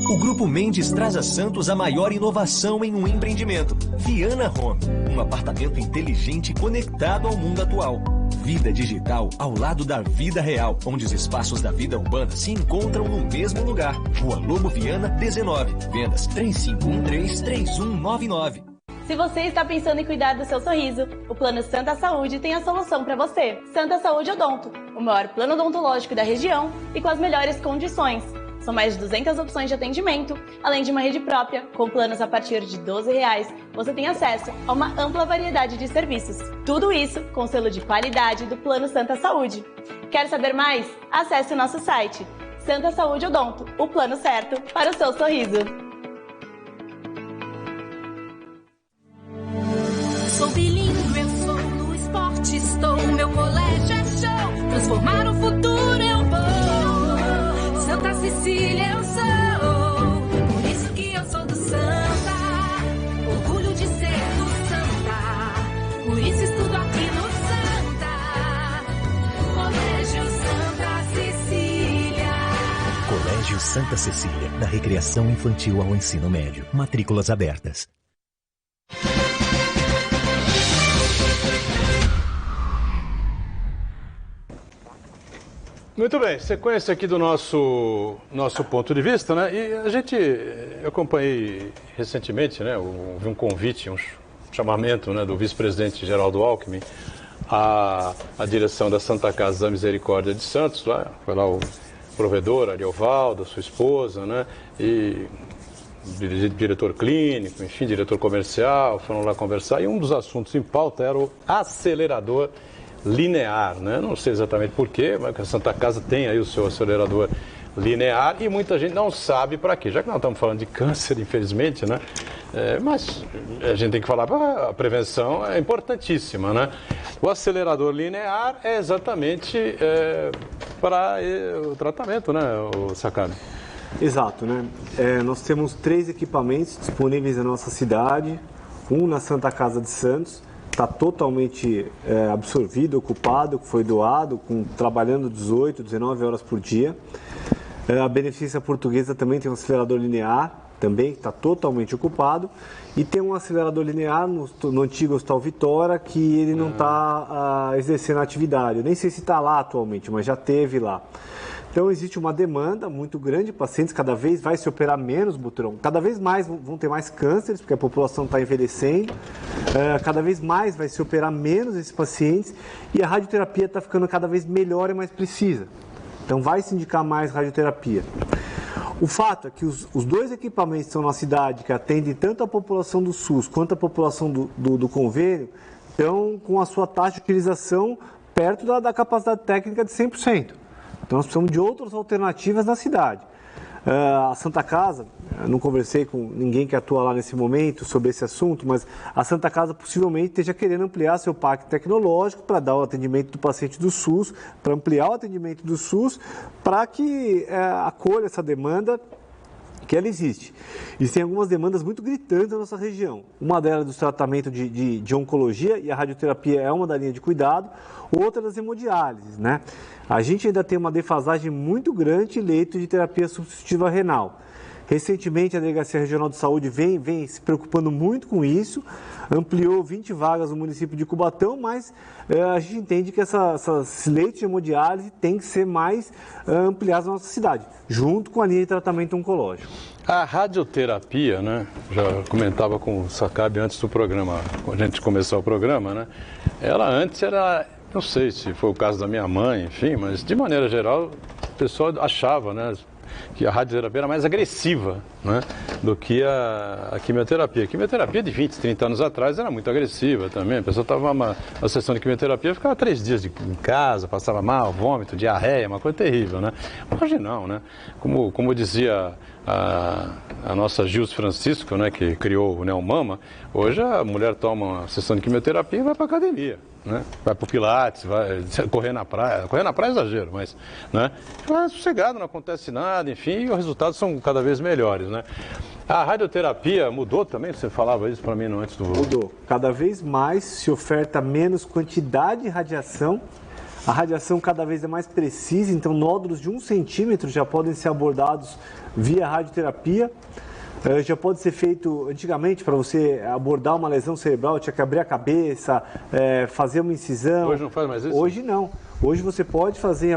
O Grupo Mendes traz a Santos a maior inovação em um empreendimento. Viana Home, um apartamento inteligente conectado ao mundo atual. Vida digital ao lado da vida real, onde os espaços da vida urbana se encontram no mesmo lugar. Rua Lobo Viana, 19. Vendas 3513-3199. Se você está pensando em cuidar do seu sorriso, o Plano Santa Saúde tem a solução para você. Santa Saúde Odonto, o maior plano odontológico da região e com as melhores condições. São mais de 200 opções de atendimento, além de uma rede própria, com planos a partir de R$ 12. Você tem acesso a uma ampla variedade de serviços. Tudo isso com selo de qualidade do Plano Santa Saúde. Quer saber mais? Acesse o nosso site. Santa Saúde Odonto, o plano certo para o seu sorriso. Sou bilíngue, eu sou no esporte, estou. Meu colégio é show, transformar o futuro eu vou. Santa Cecília eu sou, por isso que eu sou do Santa. Orgulho de ser do Santa, por isso estudo aqui no Santa. Colégio Santa Cecília. Colégio Santa Cecília, da recreação infantil ao ensino médio. Matrículas abertas. Muito bem, sequência aqui do nosso ponto de vista, né? E eu acompanhei recentemente, né? Houve um convite, um chamamento, né, do vice-presidente Geraldo Alckmin a direção da Santa Casa da Misericórdia de Santos, foi lá o provedor, Ariovaldo, sua esposa, né? E diretor clínico, enfim, diretor comercial, foram lá conversar, e um dos assuntos em pauta era o acelerador linear, né? Não sei exatamente porquê, mas a Santa Casa tem aí o seu acelerador linear e muita gente não sabe para quê. Já que nós estamos falando de câncer, infelizmente, né? Mas a gente tem que falar, a prevenção é importantíssima, né? O acelerador linear é exatamente para o tratamento, né, o Sakabe? Exato, né? Nós temos 3 equipamentos disponíveis na nossa cidade, um na Santa Casa de Santos, está totalmente absorvido, ocupado, foi doado, trabalhando 18, 19 horas por dia. A Beneficência Portuguesa também tem um acelerador linear, também está totalmente ocupado, e tem um acelerador linear no antigo Hospital Vitória, que ele não está exercendo atividade. Eu nem sei se está lá atualmente, mas já teve lá. Então existe uma demanda muito grande de pacientes, cada vez vai se operar menos Butrão, cada vez mais vão ter mais cânceres, porque a população está envelhecendo, cada vez mais vai se operar menos esses pacientes, e a radioterapia está ficando cada vez melhor e mais precisa. Então vai se indicar mais radioterapia. O fato é que os 2 equipamentos que estão na cidade, que atendem tanto a população do SUS quanto a população do convênio, estão com a sua taxa de utilização perto da capacidade técnica de 100%. Então nós precisamos de outras alternativas na cidade. A Santa Casa, não conversei com ninguém que atua lá nesse momento sobre esse assunto, mas a Santa Casa possivelmente esteja querendo ampliar seu parque tecnológico para dar o atendimento do paciente do SUS, para ampliar o atendimento do SUS, para que acolha essa demanda que ela existe. Existem algumas demandas muito gritantes na nossa região. Uma delas é do tratamento de oncologia, e a radioterapia é uma da linha de cuidado, outra das hemodiálises, né? A gente ainda tem uma defasagem muito grande de leito de terapia substitutiva renal. Recentemente, a Delegacia Regional de Saúde vem se preocupando muito com isso, ampliou 20 vagas no município de Cubatão, mas a gente entende que esses leitos de hemodiálise têm que ser mais ampliados na nossa cidade, junto com a linha de tratamento oncológico. A radioterapia, né, já comentava com o Sakabe antes do programa, quando a gente começar o programa, né, ela antes era, não sei se foi o caso da minha mãe, enfim, mas de maneira geral, o pessoal achava, né, que a radioterapia era mais agressiva, né, do que a quimioterapia. A quimioterapia de 20, 30 anos atrás era muito agressiva também. A pessoa estava numa sessão de quimioterapia, ficava 3 dias em casa, passava mal, vômito, diarreia, uma coisa terrível, né? Hoje não, né? Como dizia a nossa Gils Francisco, né, que criou o Neomama, hoje a mulher toma uma sessão de quimioterapia e vai para a academia. Né? Vai para o Pilates, vai correr na praia. Correr na praia é exagero, mas, né? Vai sossegado, não acontece nada, enfim, e os resultados são cada vez melhores, né? A radioterapia mudou também? Você falava isso para mim antes do... Mudou. Cada vez mais se oferta menos quantidade de radiação. A radiação cada vez é mais precisa, então nódulos de 1 centímetro já podem ser abordados via radioterapia. Já pode ser feito, antigamente, para você abordar uma lesão cerebral, tinha que abrir a cabeça, fazer uma incisão. Hoje não faz mais isso? Hoje não. Hoje você pode fazer em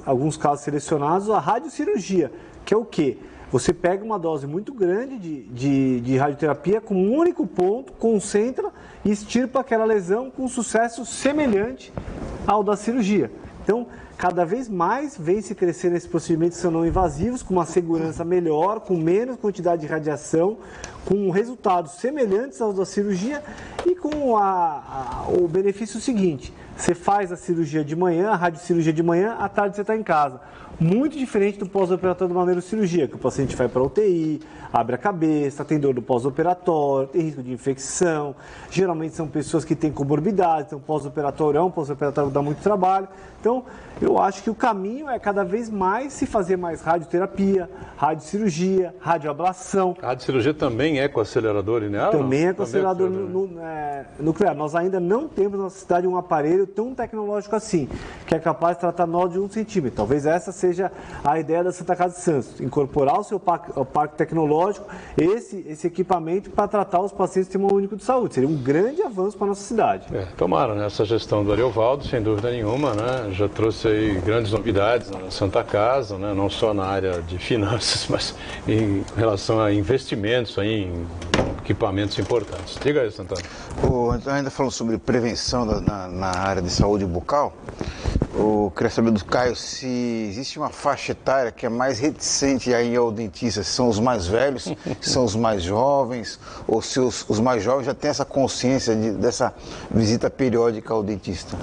alguns casos selecionados a radiocirurgia, que é o quê? Você pega uma dose muito grande de radioterapia com um único ponto, concentra e extirpa aquela lesão com sucesso semelhante ao da cirurgia. Então, cada vez mais vem se crescer nesses procedimentos que são não invasivos, com uma segurança melhor, com menos quantidade de radiação, com resultados semelhantes aos da cirurgia e com o benefício seguinte: você faz a cirurgia de manhã, a radiocirurgia de manhã, à tarde você está em casa. Muito diferente do pós-operatório de uma neurocirurgia, que o paciente vai para a UTI, abre a cabeça, tem dor do pós-operatório, tem risco de infecção. Geralmente são pessoas que têm comorbidades, então pós-operatório dá muito trabalho. Então, eu acho que o caminho é cada vez mais se fazer mais radioterapia, radiocirurgia, radioablação. A radiocirurgia também é com acelerador linear? Também é com acelerador nuclear. Nós ainda não temos na nossa cidade um aparelho tão tecnológico assim, que é capaz de tratar nódulos de 1 centímetro. Talvez essa seja seja a ideia da Santa Casa de Santos, incorporar o seu parque tecnológico, esse equipamento para tratar os pacientes do Sistema Único de Saúde. Seria um grande avanço para a nossa cidade. Tomara, né? Essa gestão do Ariovaldo, sem dúvida nenhuma, né? Já trouxe aí grandes novidades na Santa Casa, né? Não só na área de finanças, mas em relação a investimentos aí em equipamentos importantes. Diga aí, Santana. Ainda falando sobre prevenção na área de saúde bucal, eu queria saber do Caio se existe uma faixa etária que é mais reticente a ir ao dentista, se são os mais velhos, se são os mais jovens, ou se os mais jovens já têm essa consciência dessa visita periódica ao dentista.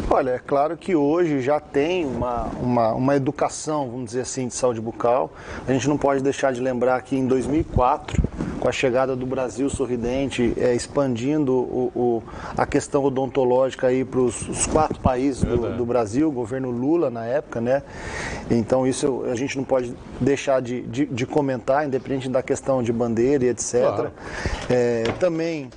Olha, é claro que hoje já tem uma educação, vamos dizer assim, de saúde bucal. A gente não pode deixar de lembrar que em 2004, com a chegada do Brasil Sorridente, expandindo a questão odontológica aí para os 4 países do Brasil, o governo Lula na época, né? Então isso a gente não pode deixar de comentar, independente da questão de bandeira e etc. Claro. Também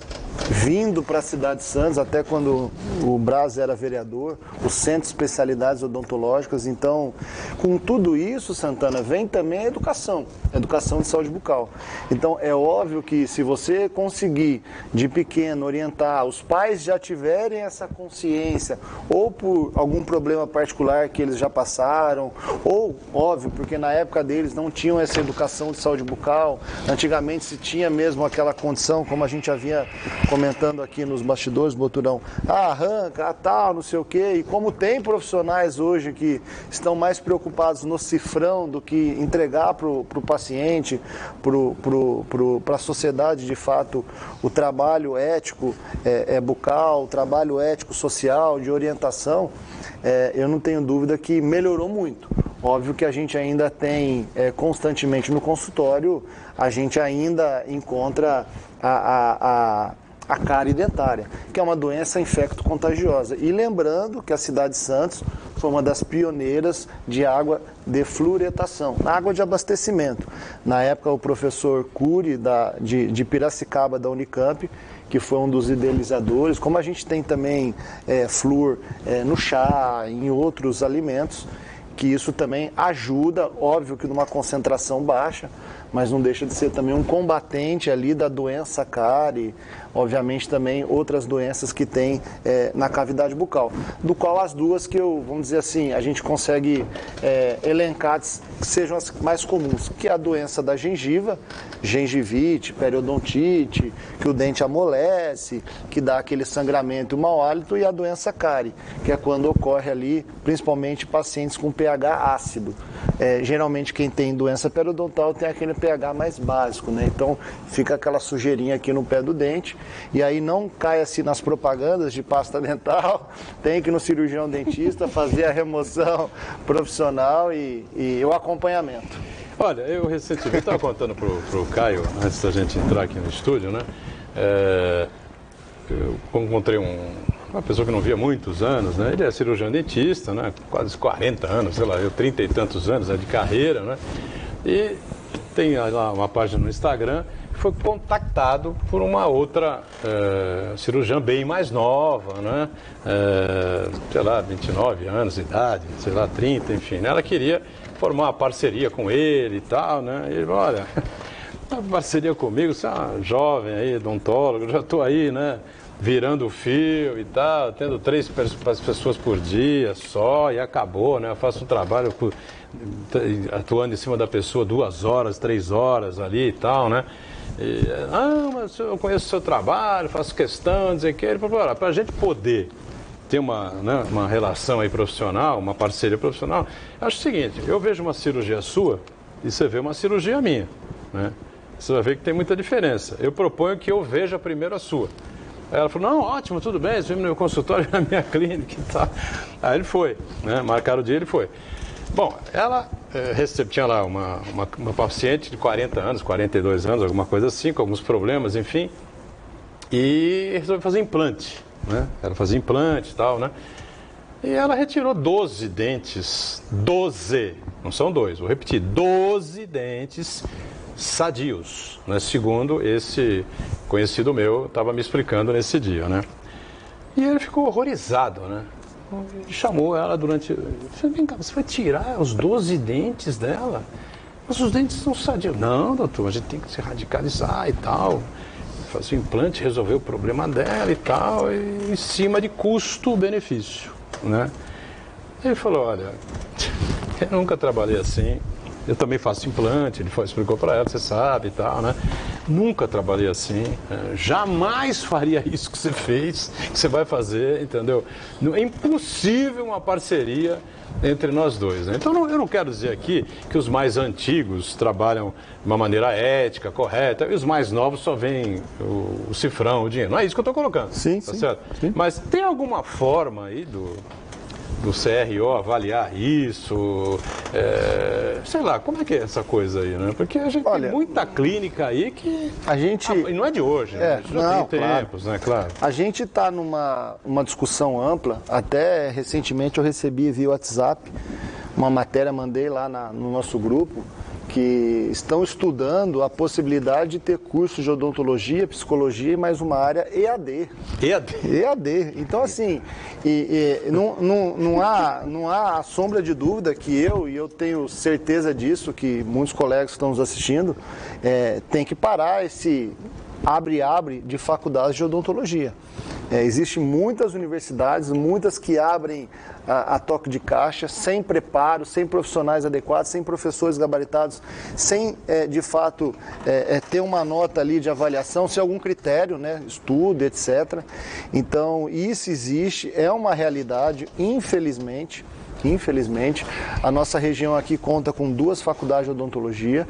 vindo para a cidade de Santos, até quando o Braz era vereador, o Centro de Especialidades Odontológicas. Então, com tudo isso, Santana, vem também a educação de saúde bucal. Então, é óbvio que se você conseguir, de pequeno, orientar, os pais já tiverem essa consciência, ou por algum problema particular que eles já passaram, ou, óbvio, porque na época deles não tinham essa educação de saúde bucal, antigamente se tinha mesmo aquela condição, como a gente havia comentando aqui nos bastidores, Boturão, arranca, tal, não sei o quê, e como tem profissionais hoje que estão mais preocupados no cifrão do que entregar para o paciente, para a sociedade, de fato, o trabalho ético bucal, o trabalho ético social, de orientação, eu não tenho dúvida que melhorou muito. Óbvio que a gente ainda tem, constantemente no consultório, a gente ainda encontra a cárie dentária, que é uma doença infecto-contagiosa. E lembrando que a cidade de Santos foi uma das pioneiras de água de fluoretação, água de abastecimento. Na época, o professor Cury, de Piracicaba, da Unicamp, que foi um dos idealizadores, como a gente tem também flúor no chá, em outros alimentos, que isso também ajuda, óbvio que numa concentração baixa, mas não deixa de ser também um combatente ali da doença cárie, obviamente também outras doenças que tem na cavidade bucal, do qual as duas que vamos dizer assim, a gente consegue elencar que sejam as mais comuns, que é a doença da gengiva, gengivite, periodontite, que o dente amolece, que dá aquele sangramento e mau hálito, e a doença cárie, que é quando ocorre ali, principalmente pacientes com pH ácido. Geralmente quem tem doença periodontal tem aquele pH mais básico, né? Então fica aquela sujeirinha aqui no pé do dente, e aí não cai assim nas propagandas de pasta dental, tem que ir no cirurgião dentista fazer a remoção profissional e o acompanhamento. Olha, eu recentemente estava contando pro Caio, antes da gente entrar aqui no estúdio, né? Eu encontrei uma pessoa que não via há muitos anos, né? Ele é cirurgião dentista, né? Quase 40 anos, sei lá, 30 e tantos anos, né? De carreira, né? E tem lá uma página no Instagram, foi contactado por uma outra cirurgiã bem mais nova, né? Sei lá, 29 anos de idade, sei lá, 30, enfim. Ela queria formar uma parceria com ele e tal, né? E ele falou, olha, uma parceria comigo, você é uma jovem aí, odontólogo, eu já estou aí, né? Virando o fio e tal, tendo 3 pessoas por dia só e acabou, né? Eu faço um trabalho atuando em cima da pessoa 2 horas, 3 horas ali e tal, né? Mas eu conheço o seu trabalho, faço questão, dizer que ele falou, para a gente poder ter uma relação aí profissional, uma parceria profissional, acho o seguinte, eu vejo uma cirurgia sua e você vê uma cirurgia minha, né? Você vai ver que tem muita diferença. Eu proponho que eu veja primeiro a sua. Aí ela falou, não, ótimo, tudo bem, você vem no meu consultório, na minha clínica e tal. Aí ele foi, né? Marcaram o dia, ele foi. Bom, ela tinha lá uma paciente de 40 anos, 42 anos, alguma coisa assim, com alguns problemas, enfim, e resolveu fazer implante, né? Ela fazia implante e tal, né? E ela retirou 12 dentes, 12, não são 2, vou repetir, 12 dentes sadios, né? Segundo esse conhecido meu estava me explicando nesse dia, né? E ele ficou horrorizado, né? e chamou ela durante... Eu falei, vem cá, você vai tirar os 12 dentes dela? Mas os dentes são sadios. Não, doutor, a gente tem que se radicalizar e tal. Fazer o implante, resolver o problema dela e tal, e em cima de custo-benefício, né? Ele falou, olha, eu nunca trabalhei assim, eu também faço implante, ele explicou para ela, você sabe e tal, né? Nunca trabalhei assim, jamais faria isso que você fez, que você vai fazer, entendeu? É impossível uma parceria entre nós dois, né? Então eu não quero dizer aqui que os mais antigos trabalham de uma maneira ética, correta, e os mais novos só veem o cifrão, o dinheiro. Não é isso que eu estou colocando, sim, tá sim, certo? Sim. Mas tem alguma forma aí do CRO avaliar isso, sei lá, como é que é essa coisa aí, né? Porque a gente tem muita clínica aí que... e não é de hoje, né? Já tem tempos, né? Claro. A gente está numa discussão ampla, até recentemente eu recebi via WhatsApp uma matéria, mandei lá no nosso grupo, que estão estudando a possibilidade de ter cursos de odontologia, psicologia e mais uma área EAD. EAD. Então, assim, não há sombra de dúvida que eu tenho certeza disso, que muitos colegas que estão nos assistindo, tem que parar esse abre de faculdades de odontologia. Existem muitas universidades, muitas que abrem a toque de caixa, sem preparo, sem profissionais adequados, sem professores gabaritados, sem, de fato, ter uma nota ali de avaliação, sem algum critério, né, estudo, etc. Então, isso existe, é uma realidade, infelizmente. A nossa região aqui conta com 2 faculdades de odontologia,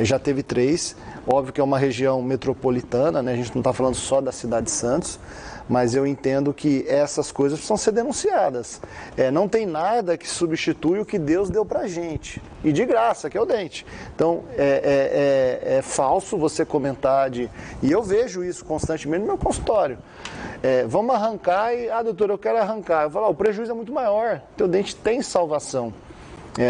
já teve 3. Óbvio que é uma região metropolitana, né? A gente não está falando só da cidade de Santos, mas eu entendo que essas coisas precisam ser denunciadas. Não tem nada que substitui o que Deus deu pra gente, e de graça, que é o dente. Então, é falso você comentar e eu vejo isso constantemente no meu consultório. Vamos arrancar doutor, eu quero arrancar. Eu falo, o prejuízo é muito maior, teu dente tem salvação.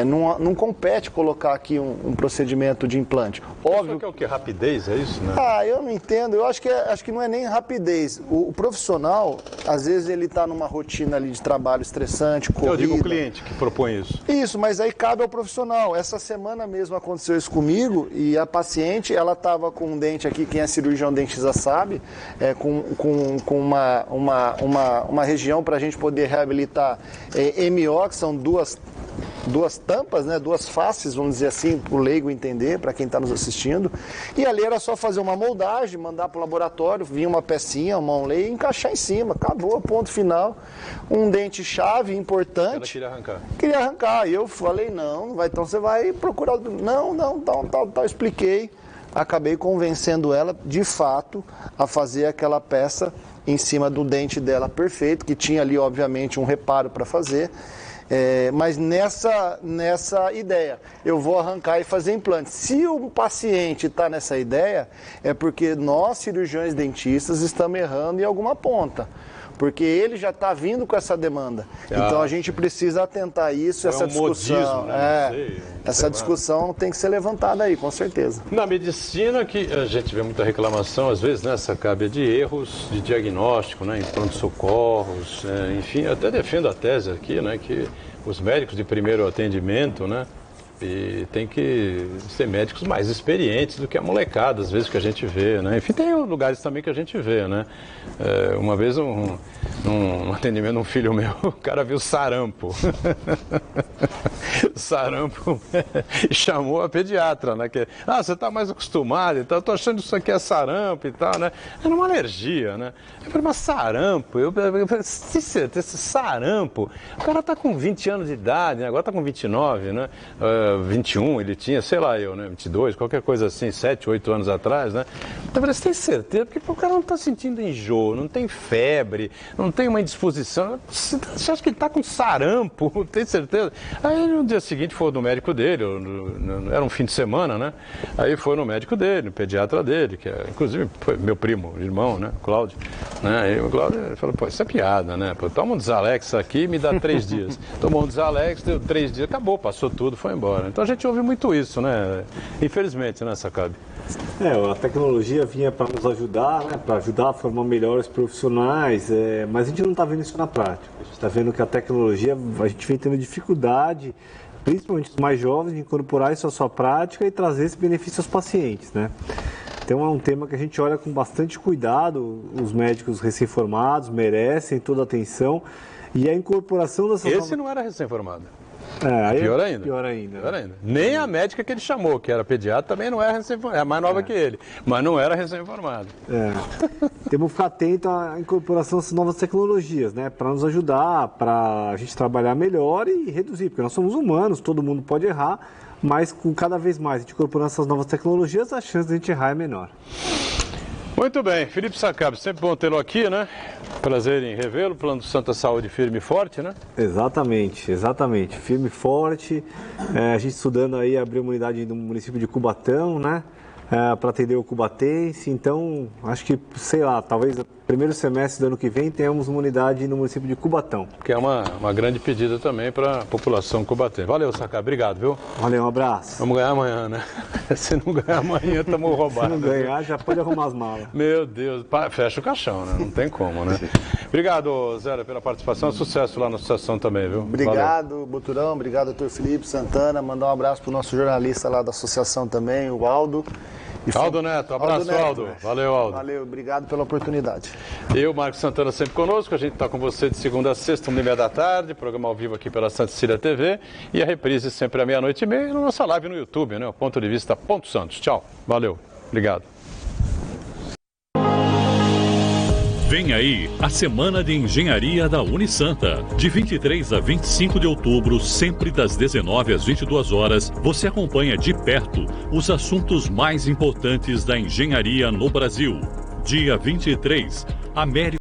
Não compete colocar aqui um procedimento de implante. Óbvio que é o que? Rapidez, é isso? Né? Eu não entendo. Eu acho que não é nem rapidez. O profissional, às vezes, ele está numa rotina ali de trabalho estressante, corrida. Eu digo o cliente que propõe isso. Isso, mas aí cabe ao profissional. Essa semana mesmo aconteceu isso comigo e a paciente, ela estava com um dente aqui, quem é cirurgião dentista sabe, com uma região para a gente poder reabilitar MO, que são duas tampas, né, 2 faces, vamos dizer assim, para o leigo entender, para quem está nos assistindo. E ali era só fazer uma moldagem, mandar para o laboratório, vinha uma pecinha, uma onlay e encaixar em cima. Acabou, ponto final. Um dente-chave importante. Ela queria arrancar. Queria arrancar. E eu falei, não vai, então você vai procurar... Não, tal, expliquei. Acabei convencendo ela, de fato, a fazer aquela peça em cima do dente dela perfeito, que tinha ali, obviamente, um reparo para fazer. Mas nessa ideia, eu vou arrancar e fazer implante. Se o paciente está nessa ideia, é porque nós, cirurgiões dentistas, estamos errando em alguma ponta. Porque ele já está vindo com essa demanda. Então a gente precisa atentar a isso, essa discussão. Modismo, né? Essa discussão tem que ser levantada aí, com certeza. Na medicina, que a gente vê muita reclamação, às vezes, nessa cabe de erros de diagnóstico, né, em pronto-socorros, enfim, eu até defendo a tese aqui, né, que os médicos de primeiro atendimento, né, e tem que ser médicos mais experientes do que a molecada, às vezes, que a gente vê, né? Enfim, tem lugares também que a gente vê, né? Uma vez, num atendimento de um filho meu, o cara viu sarampo. Sarampo. E chamou a pediatra, né? Você está mais acostumado e tal, eu tô achando que isso aqui é sarampo e tal, né? Era uma alergia, né? Eu falei, mas sarampo? Eu falei, sem certeza, sarampo? O cara tá com 20 anos de idade, né? Agora tá com 29, né? 21 ele tinha, sei lá eu, né, 22, qualquer coisa assim, 7, 8 anos atrás, né? Eu falei, você tem certeza? Porque o cara não está sentindo enjoo, não tem febre, não tem uma indisposição. Você acha que ele está com sarampo? Tem certeza? Aí no dia seguinte foi no médico dele, era um fim de semana, né? Aí foi no médico dele, no pediatra dele, que inclusive foi meu primo, irmão, né, Cláudio. Né? Aí o Glauber falou, pô, isso é piada, né? Pô, toma um Desalex aqui e me dá 3 dias. Tomou um Desalex, deu 3 dias, acabou, passou tudo, foi embora. Então a gente ouve muito isso, né? Infelizmente, né, Sakabe? A tecnologia vinha para nos ajudar, né? Para ajudar a formar melhores profissionais, mas a gente não está vendo isso na prática. A gente está vendo que a tecnologia, a gente vem tendo dificuldade, principalmente os mais jovens, de incorporar isso à sua prática e trazer esse benefício aos pacientes, né? Então é um tema que a gente olha com bastante cuidado, os médicos recém-formados merecem toda a atenção e a incorporação dessas Esse não era recém-formado. Pior ainda. Pior ainda. Nem a médica que ele chamou, que era pediatra, também não era recém-formada, é mais nova que ele, mas não era recém-formada. Temos que ficar atento à incorporação dessas novas tecnologias, né? Para nos ajudar, para a gente trabalhar melhor e reduzir, porque nós somos humanos, todo mundo pode errar, mas com cada vez mais a gente incorporando essas novas tecnologias, a chance de a gente errar é menor. Muito bem, Felipe Sakabe, sempre bom tê-lo aqui, né? Prazer em revê-lo, plano do Santa Saúde firme e forte, né? Exatamente, firme e forte. A gente estudando aí abrir uma unidade no município de Cubatão, né? Para atender o cubatense, então acho que, sei lá, talvez no primeiro semestre do ano que vem tenhamos uma unidade no município de Cubatão. Que é uma grande pedida também para a população cubatense. Valeu, Sakabe, obrigado, viu? Valeu, um abraço. Vamos ganhar amanhã, né? Se não ganhar amanhã, estamos roubados. Se não ganhar, já pode arrumar as malas. Meu Deus, fecha o caixão, né? Não tem como, né? Obrigado, Zé, pela participação, sucesso lá na associação também, viu? Obrigado, Valeu. Boturão, obrigado, doutor Felipe, Santana, mandar um abraço para o nosso jornalista lá da associação também, o Aldo. Aldo Neto, abraço, Aldo. Valeu, Aldo. Valeu, obrigado pela oportunidade. Eu, Marcos Santana, sempre conosco. A gente está com você de segunda a sexta, 1h30 da tarde, programa ao vivo aqui pela Santa Cecília TV e a reprise sempre à 00:30 na nossa live no YouTube, né? O Ponto de Vista Santos. Tchau, valeu, obrigado. Vem aí a Semana de Engenharia da Unisanta. De 23 a 25 de outubro, sempre das 19 às 22 horas, você acompanha de perto os assuntos mais importantes da engenharia no Brasil. Dia 23, América.